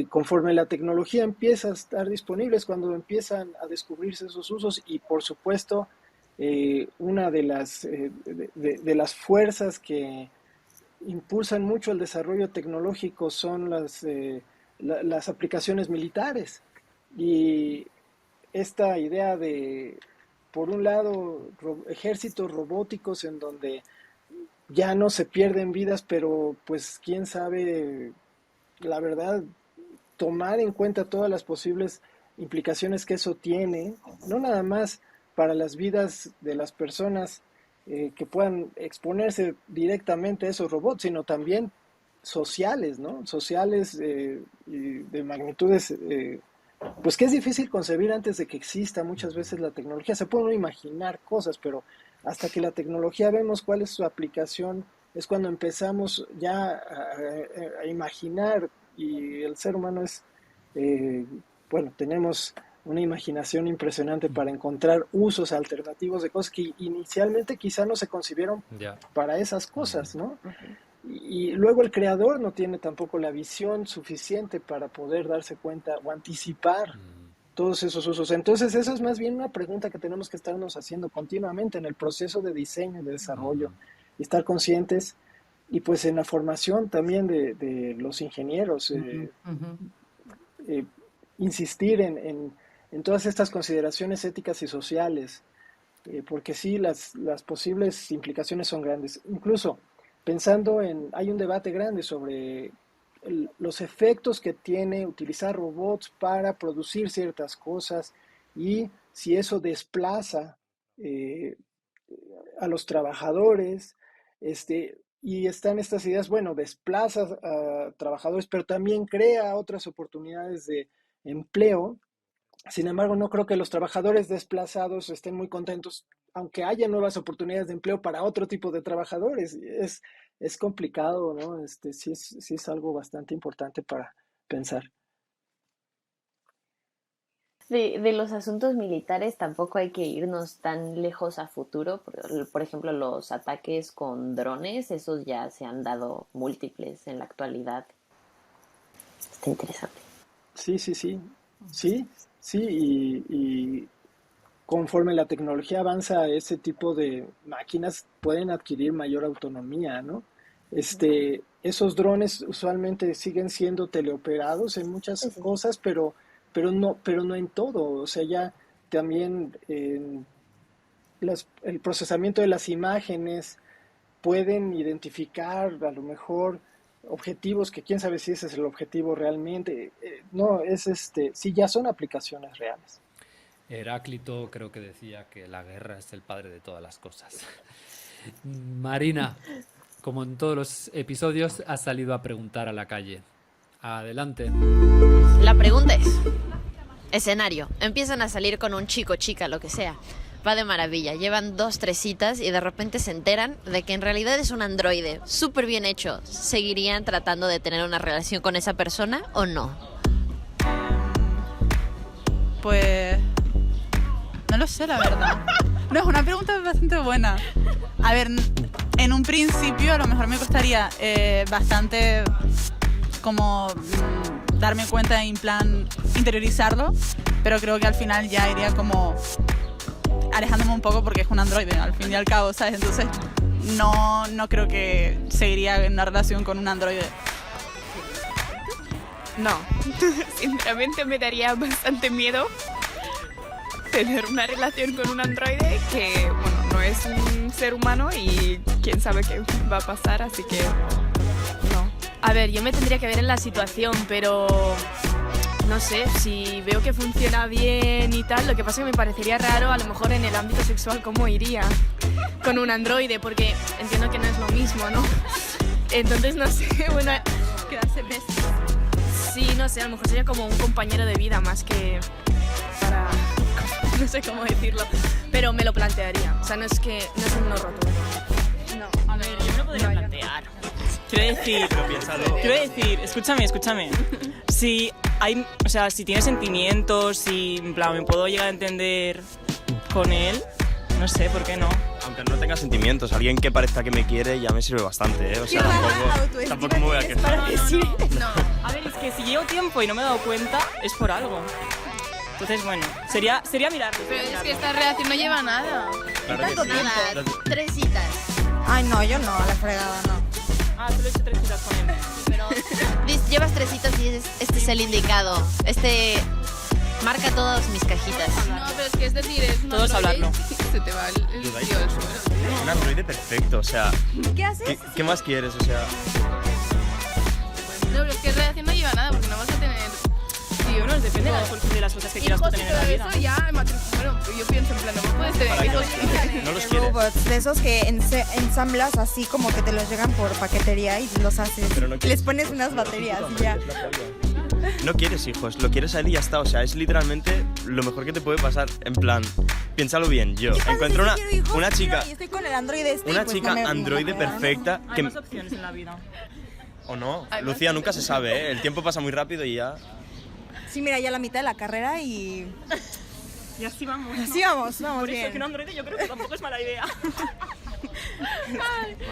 Conforme la tecnología empieza a estar disponible es cuando empiezan a descubrirse esos usos y por supuesto una de las fuerzas que impulsan mucho el desarrollo tecnológico son las aplicaciones militares. Y esta idea de, por un lado, ejércitos robóticos en donde ya no se pierden vidas, pero pues quién sabe, la verdad, tomar en cuenta todas las posibles implicaciones que eso tiene, no nada más para las vidas de las personas que puedan exponerse directamente a esos robots, sino también sociales, ¿no? Sociales y de magnitudes, pues que es difícil concebir antes de que exista muchas veces la tecnología. Se puede uno imaginar cosas, pero hasta que la tecnología vemos cuál es su aplicación, es cuando empezamos ya a imaginar y el ser humano es, eh, bueno, tenemos una imaginación impresionante para encontrar usos alternativos de cosas que inicialmente quizá no se concibieron Ya. para esas cosas, Mm. ¿no? Y luego el creador no tiene tampoco la visión suficiente para poder darse cuenta o anticipar Mm. todos esos usos. Entonces, eso es más bien una pregunta que tenemos que estarnos haciendo continuamente en el proceso de diseño y de desarrollo, Mm. y estar conscientes y pues en la formación también de los ingenieros, ujú, ujú. insistir en todas estas consideraciones éticas y sociales. porque sí, las posibles implicaciones son grandes. Incluso pensando hay un debate grande sobre los efectos que tiene utilizar robots para producir ciertas cosas y si eso desplaza eh, a los trabajadores, y están estas ideas, bueno, desplaza a trabajadores, pero también crea otras oportunidades de empleo. Sin embargo, no creo que los trabajadores desplazados estén muy contentos, aunque haya nuevas oportunidades de empleo para otro tipo de trabajadores. Es complicado, ¿no? Sí es algo bastante importante para pensar. De los asuntos militares tampoco hay que irnos tan lejos a futuro. Por ejemplo, los ataques con drones, esos ya se han dado múltiples en la actualidad. Está interesante. Sí, sí, sí. Sí, sí, y conforme la tecnología avanza, ese tipo de máquinas pueden adquirir mayor autonomía, ¿no? Esos drones usualmente siguen siendo teleoperados en Sí, muchas sí. cosas, pero no en todo. O sea, ya también el procesamiento de las imágenes pueden identificar a lo mejor objetivos que quién sabe si ese es el objetivo realmente. No, sí, ya son aplicaciones reales. Heráclito creo que decía que la guerra es el padre de todas las cosas. Marina, como en todos los episodios, has salido a preguntar a la calle. Adelante. La pregunta es, escenario, empiezan a salir con un chico, chica, lo que sea. Va de maravilla, llevan 2, 3 citas y de repente se enteran de que en realidad es un androide, súper bien hecho. ¿Seguirían tratando de tener una relación con esa persona o no? Pues no lo sé, la verdad. No, es una pregunta bastante buena. A ver, en un principio a lo mejor me costaría bastante como darme cuenta, en plan interiorizarlo, pero creo que al final ya iría como alejándome un poco porque es un androide al fin y al cabo, ¿sabes? Entonces no creo que seguiría en una relación con un androide. No, sinceramente me daría bastante miedo tener una relación con un androide que, bueno, no es un ser humano y quién sabe qué va a pasar, así que no. A ver, yo me tendría que ver en la situación, pero no sé, si veo que funciona bien y tal, lo que pasa es que me parecería raro a lo mejor en el ámbito sexual cómo iría con un androide, porque entiendo que no es lo mismo, ¿no? Entonces, no sé, bueno, Quedarse meses. sí, no sé, a lo mejor sería como un compañero de vida más que para... no sé cómo decirlo, pero me lo plantearía, o sea, no es un no rotundo. No, A ver, yo me lo podría plantear. Quiero decir, escúchame. Si hay, o sea, si tiene sentimientos, si en plan me puedo llegar a entender con él, no sé, ¿por qué no? Aunque no tenga sentimientos, alguien que parezca que me quiere ya me sirve bastante, ¿eh? O sea, tampoco me voy a quejar. No, a ver, es que si llevo tiempo y no me he dado cuenta, es por algo. Entonces, bueno, sería mirarlo. Pero es que esta relación no lleva nada. Claro que sí. 3 citas. Ay, no, yo no, a la fregada no. Ah, solo he hecho 3 citas con él. Pero llevas 3 citas y este es el indicado. Marca todas mis cajitas. No, pero es que es decir, es un Todos androide hablarlo. y se te va el tío del suelo. Un androide perfecto, o sea, ¿Qué haces? ¿qué más quieres? O sea, No, pero es que relación no lleva nada porque no vas a tener tío, Bueno, depende de las cosas que quieras tú hijos y tener en todo la vida. eso ya en matrimonio. Bueno, yo pienso en plan, no puedes tener ¿para qué hijos. los quieres? No los quieres. Robots, de esos que ensamblas así como que te los llegan por paquetería y los haces. Pero no Les quieres. pones unas baterías y ya. No quieres hijos, lo quieres a él y ya está. O sea, es literalmente lo mejor que te puede pasar. En plan, piénsalo bien. Yo ¿Qué pasa encuentro si quiero hijos, una chica, y estoy con el androide y una pues chica no me androide va a dar, ¿no? perfecta Hay que... más opciones en la vida. O no, Hay más Lucía, nunca se sabe, ¿eh? El tiempo pasa muy rápido y ya... Sí, mira, ya la mitad de la carrera y... Y así vamos. Así vamos Por eso bien. que un androide yo creo que tampoco es mala idea.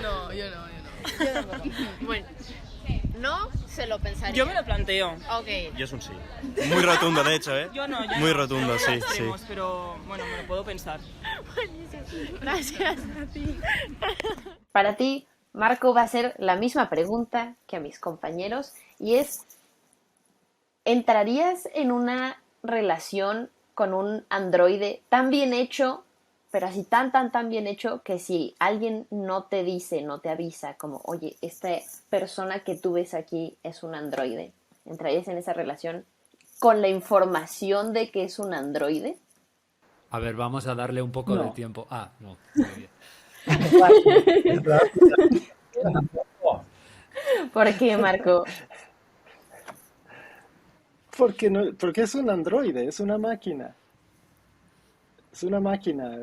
No, yo no. Bueno, no se lo pensaría. Yo me lo planteo. Ok. Yo es un sí. Muy rotundo, de hecho, ¿eh? Yo no, ya Muy no. rotundo, No sí, extremos, sí. Pero bueno, me lo puedo pensar. Gracias a ti. Para ti, Marco, va a ser la misma pregunta que a mis compañeros y es, ¿entrarías en una relación con un androide tan bien hecho pero así tan bien hecho que si alguien no te dice, no te avisa, como, oye, esta persona que tú ves aquí es un androide, ¿entrarías en esa relación con la información de que es un androide? A ver, vamos a darle un poco de No. tiempo. Ah, no, muy bien. ¿Por qué, Marco? Porque es un androide, es una máquina. Es una máquina.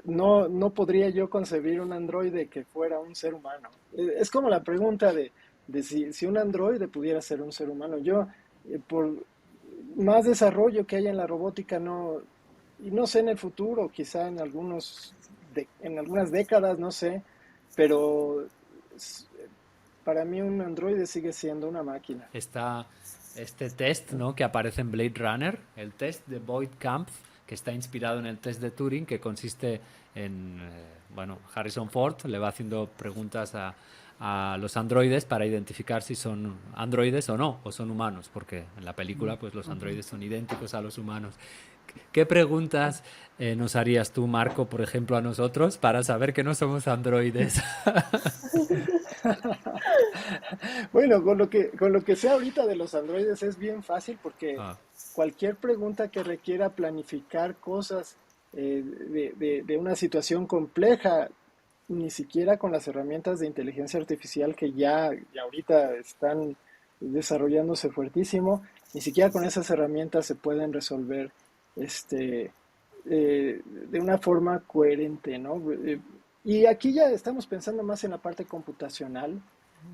No podría yo concebir un androide que fuera un ser humano. Es como la pregunta de si un androide pudiera ser un ser humano. Yo, por más desarrollo que haya en la robótica, y no sé en el futuro, quizá en en algunas décadas, no sé, pero s- para mí un androide sigue siendo una máquina. Está este test, ¿no?, que aparece en Blade Runner, el test de Boyd-Kampf, que está inspirado en el test de Turing, que consiste en, bueno, Harrison Ford le va haciendo preguntas a los androides para identificar si son androides o no, o son humanos, porque en la película pues los androides son idénticos a los humanos. ¿Qué preguntas nos harías tú, Marco, por ejemplo, a nosotros para saber que no somos androides? Bueno, con lo que sé ahorita de los androides es bien fácil porque Ah, cualquier pregunta que requiera planificar cosas de una situación compleja, ni siquiera con las herramientas de inteligencia artificial que ya ahorita están desarrollándose fuertísimo, ni siquiera con esas herramientas se pueden resolver de una forma coherente, ¿no? Y aquí ya estamos pensando más en la parte computacional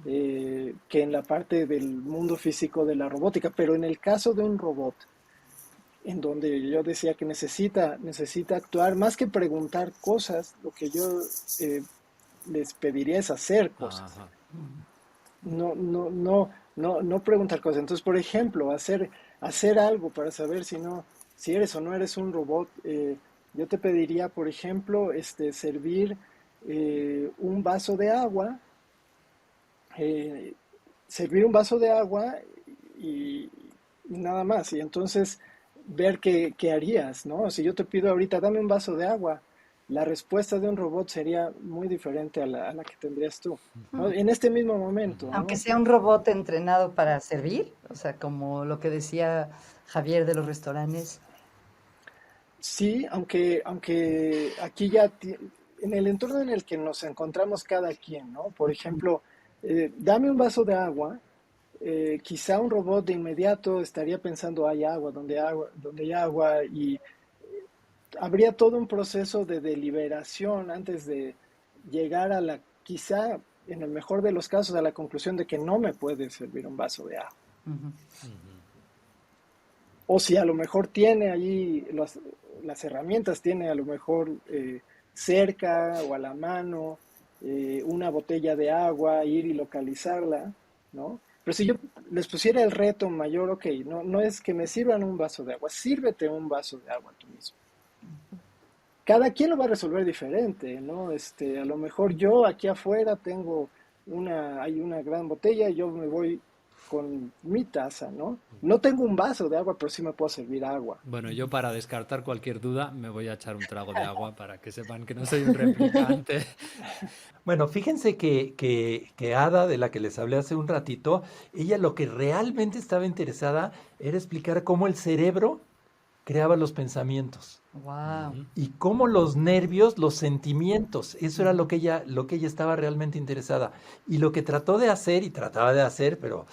que en la parte del mundo físico de la robótica, pero en el caso de un robot, en donde yo decía que necesita actuar, más que preguntar cosas, lo que yo les pediría es hacer cosas, ajá. no preguntar cosas. Entonces, por ejemplo, hacer algo para saber si eres o no eres un robot. Yo te pediría, por ejemplo, servir un vaso de agua, eh, servir un vaso de agua y, y nada más. Y entonces ver qué harías, ¿no? Si yo te pido ahorita, dame un vaso de agua, la respuesta de un robot sería muy diferente a a la que tendrías tú, ¿no? En este mismo momento, Aunque ¿no? sea un robot entrenado para servir, o sea, como lo que decía Javier de los restaurantes. Sí, aunque aquí en el entorno en el que nos encontramos cada quien, ¿no? Por ejemplo, dame un vaso de agua, quizá un robot de inmediato estaría pensando, donde hay agua, y habría todo un proceso de deliberación antes de llegar quizá, en el mejor de los casos, a la conclusión de que no me puede servir un vaso de agua. Ujú. O si a lo mejor tiene allí las herramientas, tiene a lo mejor cerca o a la mano una botella de agua, ir y localizarla, ¿no? Pero si yo les pusiera el reto mayor, ok, no es que me sirvan un vaso de agua, sírvete un vaso de agua tú mismo. Cada quien lo va a resolver diferente, ¿no? A lo mejor yo aquí afuera hay una gran botella y yo me voy con mi taza, ¿no? No tengo un vaso de agua, pero sí me puedo servir agua. Bueno, yo para descartar cualquier duda me voy a echar un trago de agua para que sepan que no soy un replicante. Bueno, fíjense que Ada, de la que les hablé hace un ratito, ella lo que realmente estaba interesada era explicar cómo el cerebro creaba los pensamientos Wow. Ujú. y cómo los nervios, los sentimientos, eso era lo que ella estaba realmente interesada. Y lo que trató de hacer, y trataba de hacer, pero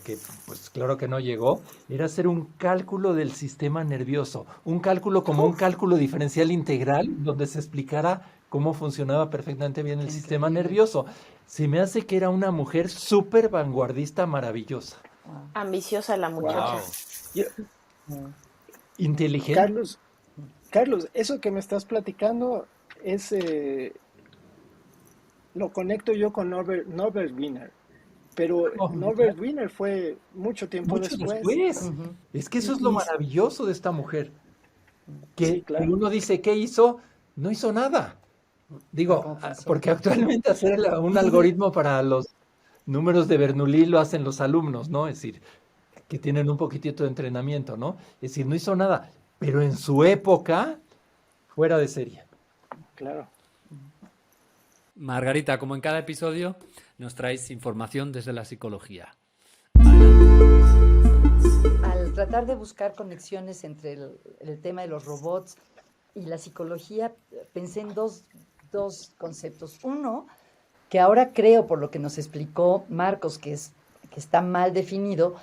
que pues claro que no llegó, era hacer un cálculo del sistema nervioso, un cálculo como un cálculo diferencial integral, donde se explicara cómo funcionaba perfectamente bien el Qué sistema increíble. nervioso. Se me hace que era una mujer súper vanguardista, maravillosa, Wow. Ambiciosa la muchacha. Wow. Yo- inteligente. Carlos, eso que me estás platicando lo conecto yo con Norbert Wiener, pero Oh, Norbert Wiener fue mucho tiempo mucho después. después. Ujú. Es que eso es lo Y maravilloso de esta mujer. sí, Que claro. uno dice, ¿qué hizo? No hizo nada. Digo, ¿Cómo pasó? porque actualmente hacer un algoritmo para los números de Bernoulli lo hacen los alumnos, ¿no? Es decir, que tienen un poquitito de entrenamiento, ¿no? Es decir, no hizo nada. Pero en su época, fuera de serie. claro. Margarita, como en cada episodio, nos traéis información desde la psicología. Al tratar de buscar conexiones entre el tema de los robots y la psicología, pensé en dos conceptos. Uno, que ahora creo, por lo que nos explicó Marcos, que está mal definido,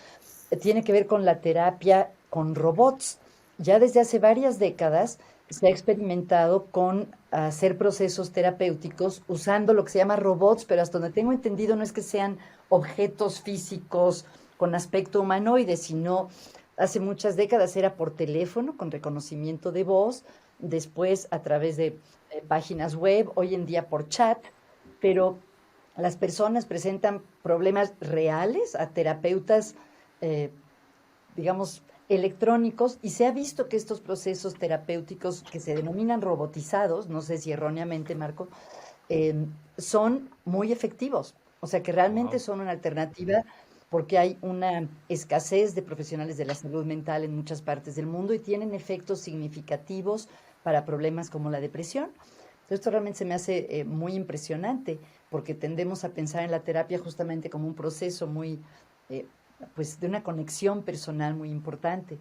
tiene que ver con la terapia con robots. Ya desde hace varias décadas se ha experimentado con hacer procesos terapéuticos usando lo que se llama robots, pero hasta donde tengo entendido no es que sean objetos físicos con aspecto humanoide, sino hace muchas décadas era por teléfono con reconocimiento de voz, después a través de páginas web, hoy en día por chat, pero las personas presentan problemas reales a terapeutas, digamos, electrónicos, y se ha visto que estos procesos terapéuticos que se denominan robotizados, no sé si erróneamente, Marco, son muy efectivos. O sea que realmente son una alternativa porque hay una escasez de profesionales de la salud mental en muchas partes del mundo y tienen efectos significativos para problemas como la depresión. Entonces, esto realmente se me hace muy impresionante porque tendemos a pensar en la terapia justamente como un proceso muy, pues de una conexión personal muy importante.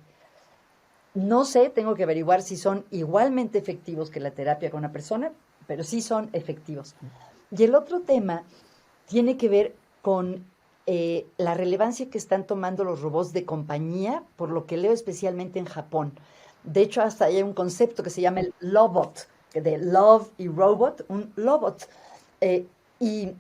No sé, tengo que averiguar si son igualmente efectivos que la terapia con una persona, pero sí son efectivos. Y el otro tema tiene que ver con la relevancia que están tomando los robots de compañía, por lo que leo especialmente en Japón. De hecho, hasta hay un concepto que se llama el Lobot, de Love y Robot, un Lobot. Y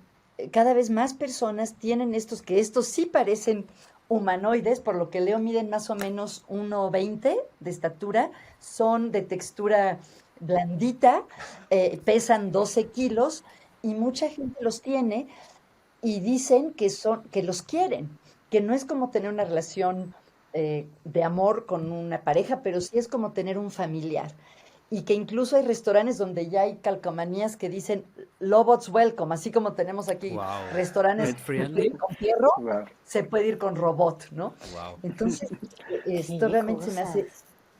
cada vez más personas tienen estos sí parecen humanoides, por lo que leo miden más o menos 1,20 de estatura, son de textura blandita, pesan 12 kilos y mucha gente los tiene y dicen que los quieren, que no es como tener una relación de amor con una pareja, pero sí es como tener un familiar. Y que incluso hay restaurantes donde ya hay calcomanías que dicen Lobots Welcome, así como tenemos aquí restaurantes con fierro, se puede ir con robot, ¿no? Entonces, esto realmente se me hace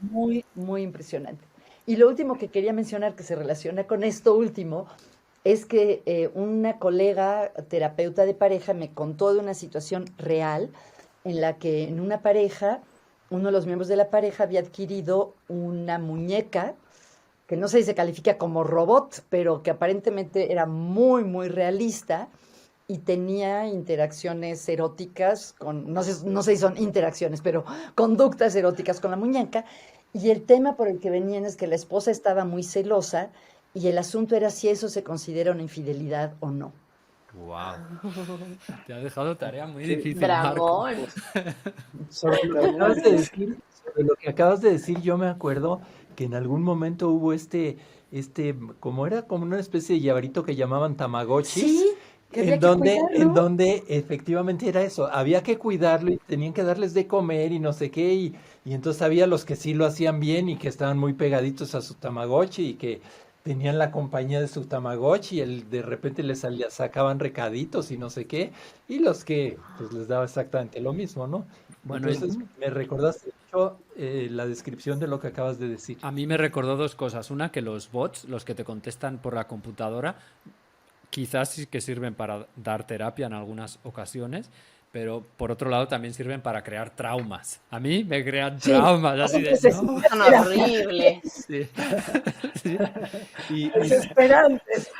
muy, muy impresionante. Y lo último que quería mencionar que se relaciona con esto último es que una colega terapeuta de pareja me contó de una situación real en la que en una pareja, uno de los miembros de la pareja había adquirido una muñeca que no sé si se califica como robot, pero que aparentemente era muy, muy realista y tenía interacciones eróticas con, no sé si son interacciones, pero conductas eróticas con la muñeca. Y el tema por el que venían es que la esposa estaba muy celosa y el asunto era si eso se considera una infidelidad o no. Wow. Te ha dejado tarea muy difícil, Dragón. Marco. Sobre lo que acabas de decir, yo me acuerdo que en algún momento hubo como era como una especie de llaverito que llamaban Tamagotchis, Sí, que había que cuidarlo. en donde efectivamente era eso, había que cuidarlo y tenían que darles de comer y no sé qué, y entonces había los que sí lo hacían bien y que estaban muy pegaditos a su Tamagotchi y que tenían la compañía de su Tamagotchi y de repente les sacaban recaditos y no sé qué, y los que pues les daba exactamente lo mismo, ¿no? Bueno, Entonces me recordaste mucho la descripción de lo que acabas de decir. a mí me recordó dos cosas. Una, que los bots, los que te contestan por la computadora, quizás sí que sirven para dar terapia en algunas ocasiones, pero por otro lado también sirven para crear traumas. A mí me crean traumas, así de... Son horribles. Sí. Sí. Desesperantes.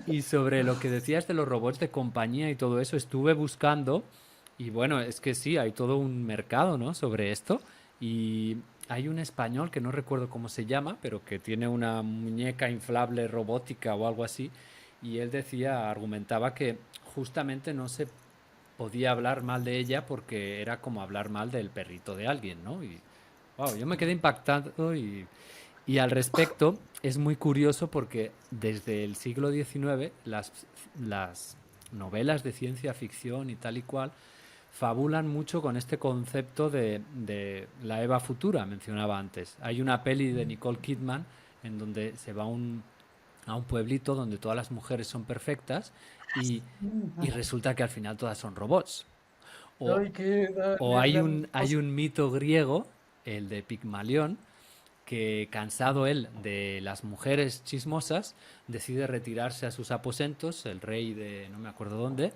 Y sobre lo que decías de los robots de compañía y todo eso, estuve buscando y bueno, es que sí, hay todo un mercado, ¿no?, sobre esto, y hay un español que no recuerdo cómo se llama, pero que tiene una muñeca inflable robótica o algo así, y él argumentaba que justamente no se podía hablar mal de ella porque era como hablar mal del perrito de alguien, ¿no? Y wow, yo me quedé impactado y al respecto es muy curioso porque desde el siglo XIX las novelas de ciencia ficción y tal y cual fabulan mucho con este concepto de la Eva futura, mencionaba antes. Hay una peli de Nicole Kidman en donde se va a un pueblito donde todas las mujeres son perfectas y resulta que al final todas son robots. O hay un mito griego, el de Pigmalión, que, cansado él de las mujeres chismosas, decide retirarse a sus aposentos, el rey de no me acuerdo dónde,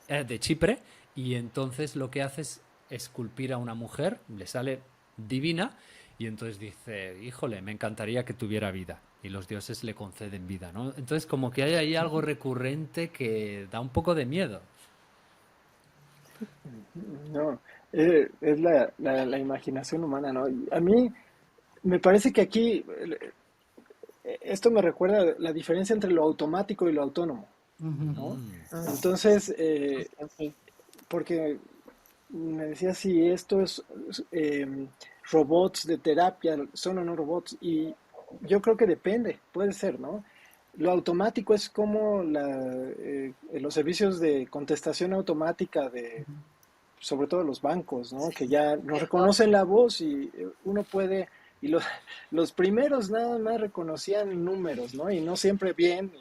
de Chipre, y entonces lo que hace es esculpir a una mujer, le sale divina, y entonces dice, híjole, me encantaría que tuviera vida, y los dioses le conceden vida, ¿no? Entonces como que hay ahí algo recurrente que da un poco de miedo. No, es la imaginación humana, ¿no? Y a mí me parece que aquí esto me recuerda la diferencia entre lo automático y lo autónomo, ¿no? Entonces, Sí. porque me decía si esto es robots de terapia, son o no robots, y yo creo que depende, puede ser, ¿no? Lo automático es como los servicios de contestación automática de, sobre todo los bancos, ¿no? Que ya nos reconocen la voz y uno puede, y los primeros nada más reconocían números, ¿no? Y no siempre bien,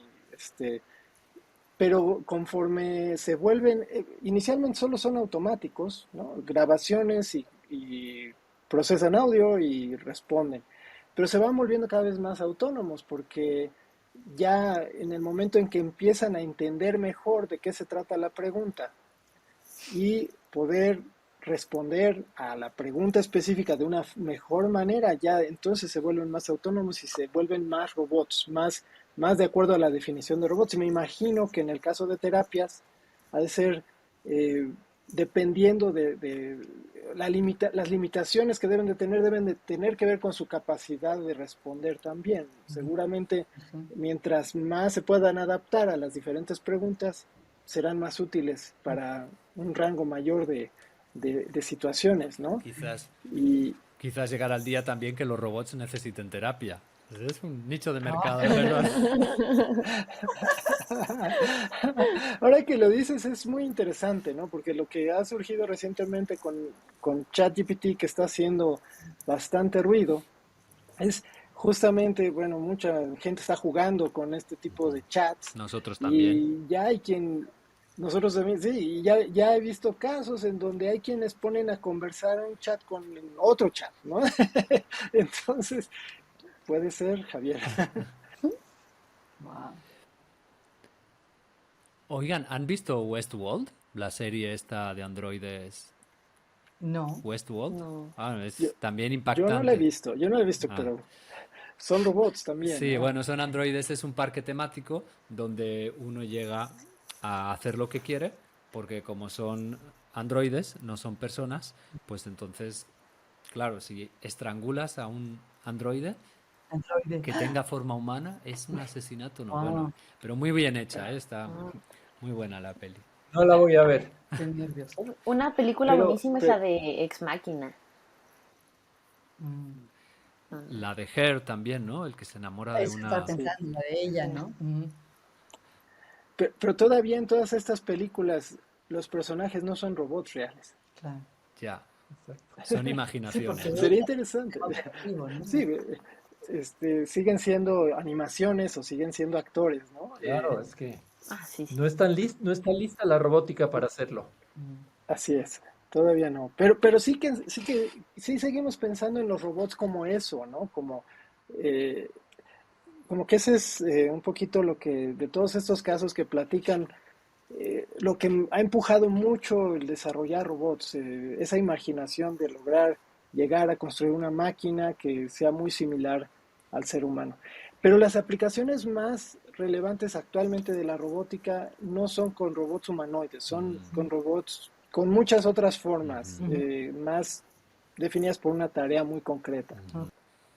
pero conforme se vuelven, inicialmente solo son automáticos, ¿no? Grabaciones y procesan audio y responden, pero se van volviendo cada vez más autónomos porque ya en el momento en que empiezan a entender mejor de qué se trata la pregunta y poder responder a la pregunta específica de una mejor manera, ya entonces se vuelven más autónomos y se vuelven más robots, más de acuerdo a la definición de robots. Y me imagino que en el caso de terapias ha de ser dependiendo de las limitaciones que deben de tener que ver con su capacidad de responder también. Seguramente mientras más se puedan adaptar a las diferentes preguntas, serán más útiles para un rango mayor de situaciones, ¿no? Quizás llegar al día también que los robots necesiten terapia. Es un nicho de mercado, ¿verdad? Ahora que lo dices es muy interesante, ¿no? Porque lo que ha surgido recientemente con ChatGPT, que está haciendo bastante ruido, es justamente, bueno, mucha gente está jugando con este tipo de chats. Nosotros también. Y ya hay nosotros también, sí, y ya he visto casos en donde hay quienes ponen a conversar en un chat con otro chat, ¿no? Entonces, puede ser, Javier. Wow. Oigan, ¿han visto Westworld? La serie esta de androides. No. Westworld. No. Es también impactante. Yo no la he visto, pero son robots también, Sí, ¿no? bueno, son androides, es un parque temático donde uno llega a hacer lo que quiere, porque como son androides, no son personas, pues entonces, claro, si estrangulas a un androide que tenga forma humana, es un asesinato, no, bueno, pero muy bien hecha, está muy buena la peli. No la voy a ver. Qué nervios. Una película buenísima es la de Ex Machina. La de Her también, ¿no? El que se enamora de una... Estaba pensando la de ella, ¿no? Pero todavía en todas estas películas los personajes no son robots reales. Claro. Ya, son imaginaciones. Sí, Sería interesante. ¿no? Sí, siguen siendo animaciones o siguen siendo actores, ¿no? Claro, es que Sí. no está lista la robótica para hacerlo. Así es, todavía no. Pero sí seguimos pensando en los robots como eso, ¿no? Como que ese es un poquito lo que, de todos estos casos que platican, lo que ha empujado mucho el desarrollar robots, esa imaginación de lograr llegar a construir una máquina que sea muy similar al ser humano. Pero las aplicaciones más relevantes actualmente de la robótica no son con robots humanoides, son con robots con muchas otras formas, más definidas por una tarea muy concreta.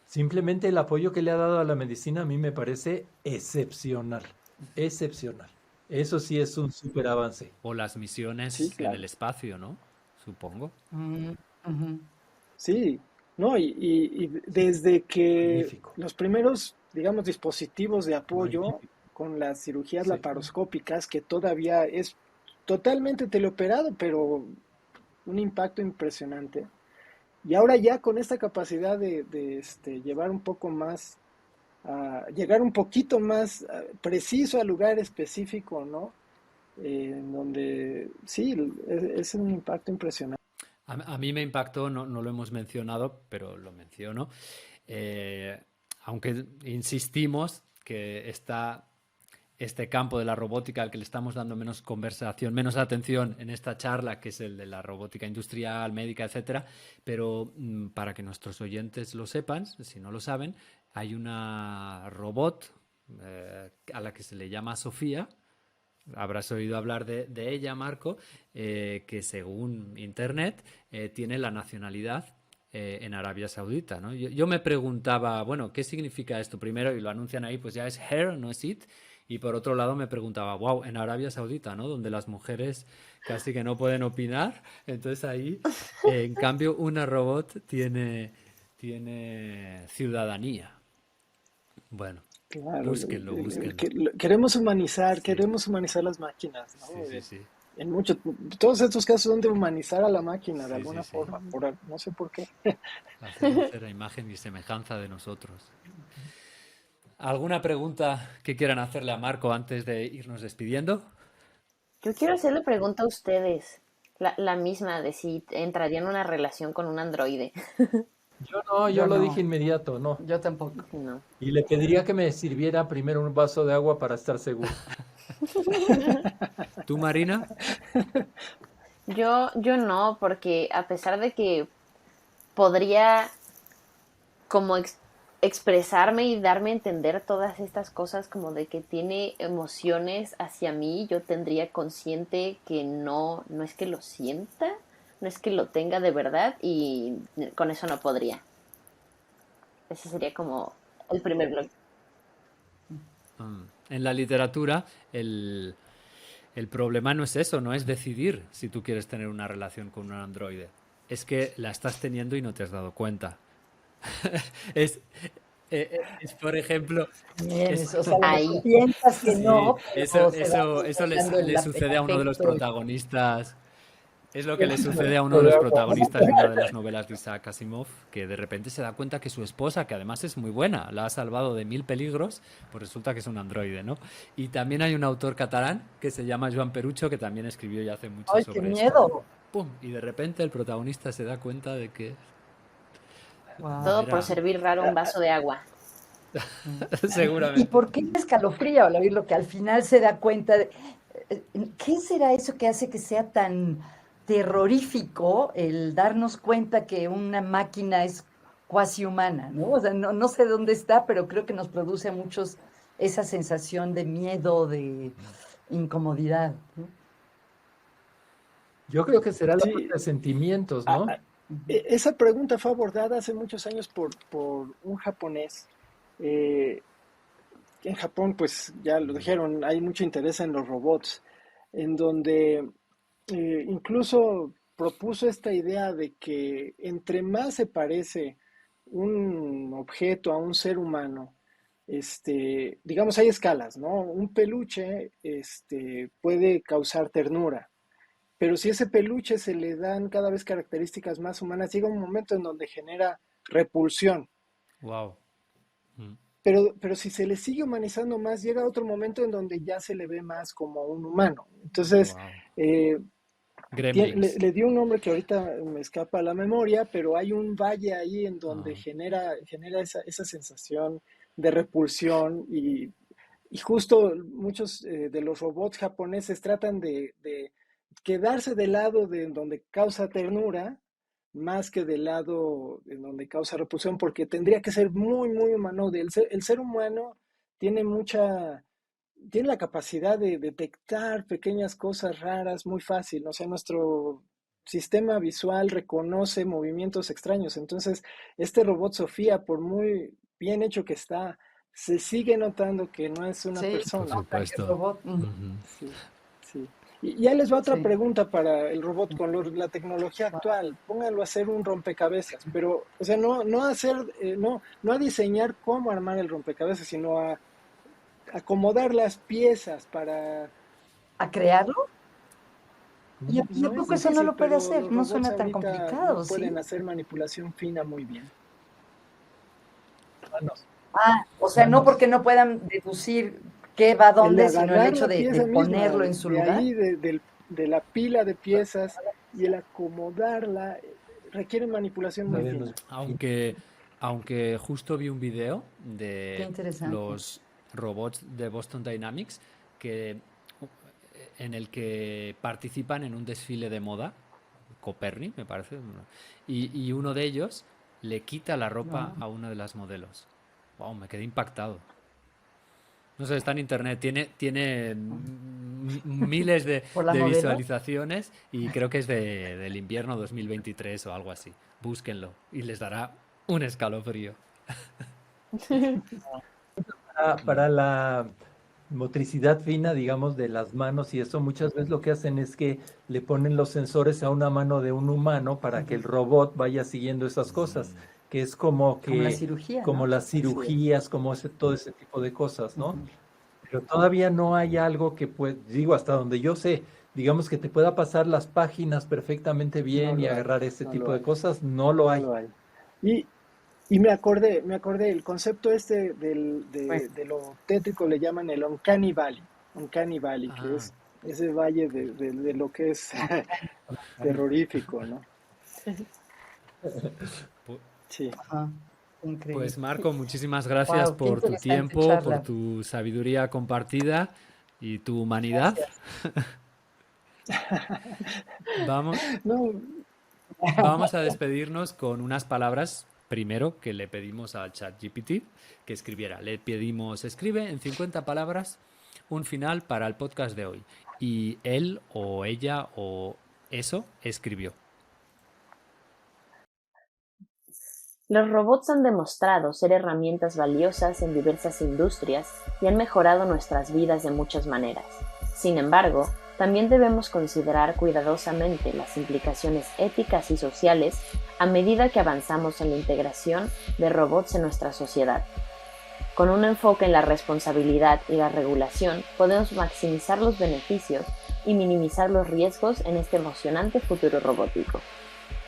Simplemente el apoyo que le ha dado a la medicina a mí me parece excepcional, excepcional. Eso sí es un súper avance. O las misiones Sí, claro. en el espacio, ¿no? Supongo. Sí, no, y desde que Magnífico. los primeros, digamos, dispositivos de apoyo Magnífico. con las cirugías Sí. laparoscópicas, que todavía es totalmente teleoperado, pero un impacto impresionante. Y ahora ya con esta capacidad de llevar un poco más, llegar un poquito más preciso al lugar específico, ¿no? En donde sí, es un impacto impresionante. A mí me impactó, no lo hemos mencionado, pero lo menciono, aunque insistimos que este campo de la robótica al que le estamos dando menos conversación, menos atención en esta charla, que es el de la robótica industrial, médica, etcétera, pero para que nuestros oyentes lo sepan, si no lo saben, hay una robot a la que se le llama Sofía. Habrás oído hablar de ella, Marco, que según Internet tiene la nacionalidad en Arabia Saudita, ¿no? Yo me preguntaba, bueno, ¿qué significa esto? Primero, y lo anuncian ahí, pues ya es her, no es it. Y por otro lado me preguntaba, wow, en Arabia Saudita, ¿no? Donde las mujeres casi que no pueden opinar. Entonces ahí, en cambio, una robot tiene ciudadanía. Bueno, Claro, búsquenlo. queremos humanizar, Sí, queremos humanizar las máquinas, ¿no? sí. En todos estos casos son de humanizar a la máquina de Sí, alguna sí. forma, no sé por qué. Hacer a imagen y semejanza de nosotros. ¿Alguna pregunta que quieran hacerle a Marco antes de irnos despidiendo? Yo quiero hacerle pregunta a ustedes, la misma de si entraría en una relación con un androide. Yo no, yo Yo lo no. dije inmediato, no. Yo tampoco. No. Y le pediría que me sirviera primero un vaso de agua para estar seguro. ¿Tú, Marina? Yo no, porque a pesar de que podría como expresarme y darme a entender todas estas cosas como de que tiene emociones hacia mí, yo tendría consciente que no es que lo sienta, no es que lo tenga de verdad y con eso no podría. Ese sería como el primer bloque. En la literatura, el problema no es eso, no es decidir si tú quieres tener una relación con un androide. Es que la estás teniendo y no te has dado cuenta. Es, por ejemplo, O sea, Ahí. piensas que sí, no, pero eso le el sucede a uno de los afecto. protagonistas. Es lo que le sucede a uno de los protagonistas de una de las novelas de Isaac Asimov, que de repente se da cuenta que su esposa, que además es muy buena, la ha salvado de 1000 peligros, pues resulta que es un androide, ¿no? Y también hay un autor catalán que se llama Joan Perucho, que también escribió ya hace mucho ¡Ay, sobre qué esto. miedo! ¡Pum! Y de repente el protagonista se da cuenta de que Wow. Todo era por servir raro un vaso de agua. ¿Y seguramente. por qué me escalofría al oír lo que al final se da cuenta de... ¿Qué será eso que hace que sea tan terrorífico el darnos cuenta que una máquina es cuasi humana, ¿no? O sea, no sé dónde está, pero creo que nos produce a muchos esa sensación de miedo, de incomodidad, ¿no? Yo creo que será la Sí, falta de sentimientos, a- ¿no? a- esa pregunta fue abordada hace muchos años por un japonés. Eh, en Japón, pues ya lo dijeron, hay mucho interés en los robots, en donde incluso propuso esta idea de que entre más se parece un objeto a un ser humano, digamos, hay escalas, ¿no? Un peluche, puede causar ternura, pero si ese peluche se le dan cada vez características más humanas, llega un momento en donde genera repulsión. Wow. Pero si se le sigue humanizando más, llega otro momento en donde ya se le ve más como un humano. Entonces, Wow. le Gremlins. dio un nombre que ahorita me escapa a la memoria, pero hay un valle ahí en donde Ah. genera esa sensación de repulsión y justo muchos de los robots japoneses tratan de quedarse del lado de donde causa ternura más que del lado en donde causa repulsión, porque tendría que ser muy, muy humanoide. El ser humano tiene tiene la capacidad de detectar pequeñas cosas raras muy fácil. O sea, nuestro sistema visual reconoce movimientos extraños. Entonces, este robot Sofía, por muy bien hecho que está, se sigue notando que no es una Sí, Por persona. nota que el supuesto. robot. Ujú. Sí, sí. Y ya les va otra Sí. pregunta para el robot con la tecnología actual. Pónganlo a hacer un rompecabezas, pero, o sea, no a hacer, no a diseñar cómo armar el rompecabezas, sino a acomodar las piezas para... ¿A crearlo? ¿Y a No poco es eso no difícil, lo puede pero hacer? los No robots suena tan ahorita complicado, no ¿sí? pueden hacer manipulación fina muy bien. Manos, Ah, o sea, no manos. porque no puedan deducir qué va El dónde, sino el agarrar hecho la de pieza misma, ponerlo en su de lugar. ahí, de la pila de piezas y el acomodarla, requiere manipulación muy A ver, fina. Aunque Aunque justo vi un video Qué de interesante. los robots de Boston Dynamics en el que participan en un desfile de moda, Copernic, me parece, y uno de ellos le quita la ropa Wow. a una de las modelos. Wow, me quedé impactado. No sé, está en internet, tiene miles ¿Por la de modelo? visualizaciones y creo que es del invierno 2023 o algo así. Búsquenlo y les dará un escalofrío. Para la motricidad fina, digamos, de las manos y eso, muchas veces lo que hacen es que le ponen los sensores a una mano de un humano para que el robot vaya siguiendo esas cosas, que es como Como la que, cirugía, como ¿no? las Así es. cirugías, como todo ese tipo de cosas, ¿no? Ujú. Pero todavía no hay algo que, pues, digo, hasta donde yo sé, digamos que te pueda pasar las páginas perfectamente No bien y lo hay, agarrar ese no tipo lo de hay, cosas, no lo no hay. lo hay. Y me acordé, el concepto Pues, de lo tétrico le llaman el Uncanny Valley, que Ah, es ese valle de lo que es terrorífico, ¿no? pu- Sí. ajá, increíble. pues Marco, muchísimas gracias Wow, qué por tu interesante tiempo, por charla. tu sabiduría compartida y tu humanidad. Gracias. Vamos, No, vamos a despedirnos con unas palabras. Primero, que le pedimos al ChatGPT que escribiera. Le pedimos, escribe en 50 palabras un final para el podcast de hoy. Y él o ella o eso escribió. Los robots han demostrado ser herramientas valiosas en diversas industrias y han mejorado nuestras vidas de muchas maneras. Sin embargo, también debemos considerar cuidadosamente las implicaciones éticas y sociales a medida que avanzamos en la integración de robots en nuestra sociedad. Con un enfoque en la responsabilidad y la regulación, podemos maximizar los beneficios y minimizar los riesgos en este emocionante futuro robótico.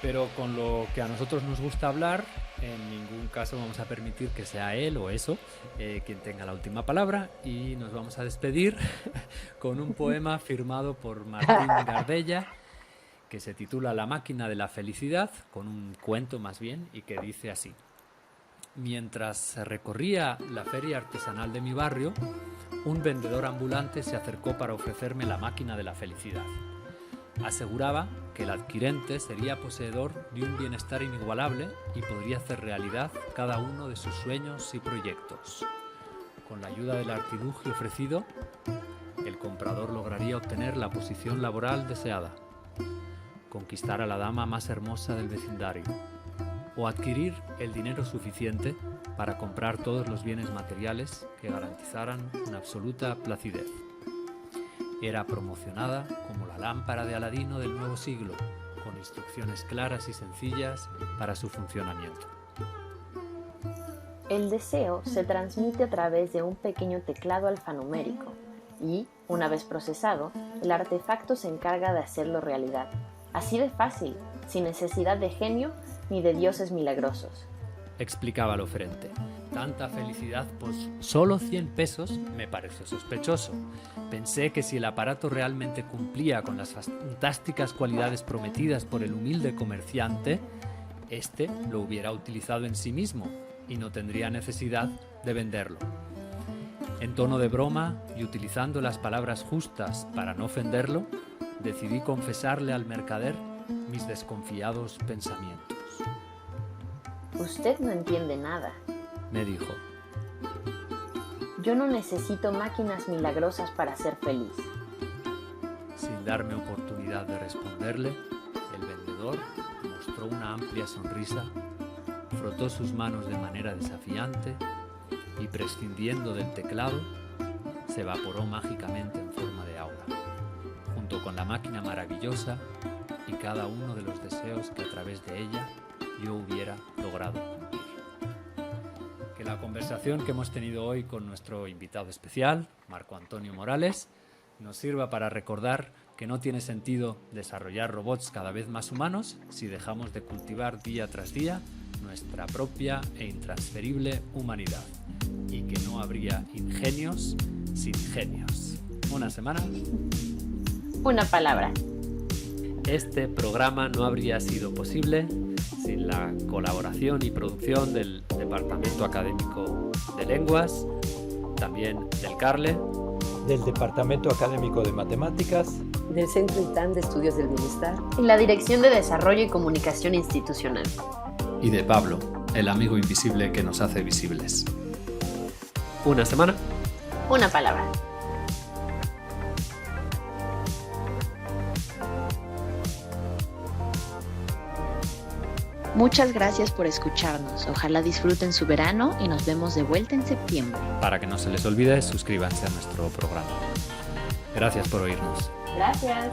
Pero con lo que a nosotros nos gusta hablar, en ningún caso vamos a permitir que sea él o eso quien tenga la última palabra, y nos vamos a despedir con un poema firmado por Martín Gardella que se titula La máquina de la felicidad, con un cuento más bien, y que dice así. Mientras recorría la feria artesanal de mi barrio, un vendedor ambulante se acercó para ofrecerme la máquina de la felicidad. Aseguraba que el adquirente sería poseedor de un bienestar inigualable y podría hacer realidad cada uno de sus sueños y proyectos. Con la ayuda del artilugio ofrecido, el comprador lograría obtener la posición laboral deseada, conquistar a la dama más hermosa del vecindario, o adquirir el dinero suficiente para comprar todos los bienes materiales que garantizaran una absoluta placidez. Era promocionada como la lámpara de Aladino del nuevo siglo, con instrucciones claras y sencillas para su funcionamiento. El deseo se transmite a través de un pequeño teclado alfanumérico y, una vez procesado, el artefacto se encarga de hacerlo realidad. Así de fácil, sin necesidad de genio ni de dioses milagrosos. Explicaba el oferente. Tanta felicidad por solo 100 pesos me pareció sospechoso. Pensé que si el aparato realmente cumplía con las fantásticas cualidades prometidas por el humilde comerciante, éste lo hubiera utilizado en sí mismo y no tendría necesidad de venderlo. En tono de broma y utilizando las palabras justas para no ofenderlo, decidí confesarle al mercader mis desconfiados pensamientos. Usted no entiende nada. Me dijo. Yo no necesito máquinas milagrosas para ser feliz. Sin darme oportunidad de responderle, el vendedor mostró una amplia sonrisa, frotó sus manos de manera desafiante y, prescindiendo del teclado, se evaporó mágicamente en forma de aura, junto con la máquina maravillosa y cada uno de los deseos que a través de ella yo hubiera logrado cumplir. Que la conversación que hemos tenido hoy con nuestro invitado especial, Marco Antonio Morales, nos sirva para recordar que no tiene sentido desarrollar robots cada vez más humanos si dejamos de cultivar día tras día nuestra propia e intransferible humanidad, y que no habría ingenios sin genios. Una semana. Una palabra. Este programa no habría sido posible sin la colaboración y producción del Departamento Académico de Lenguas, también del Carle, del Departamento Académico de Matemáticas, del Centro ITAN de Estudios del Bienestar y la Dirección de Desarrollo y Comunicación Institucional. Y de Pablo, el amigo invisible que nos hace visibles. Una semana. Una palabra. Muchas gracias por escucharnos. Ojalá disfruten su verano y nos vemos de vuelta en septiembre. Para que no se les olvide, suscríbanse a nuestro programa. Gracias por oírnos. Gracias.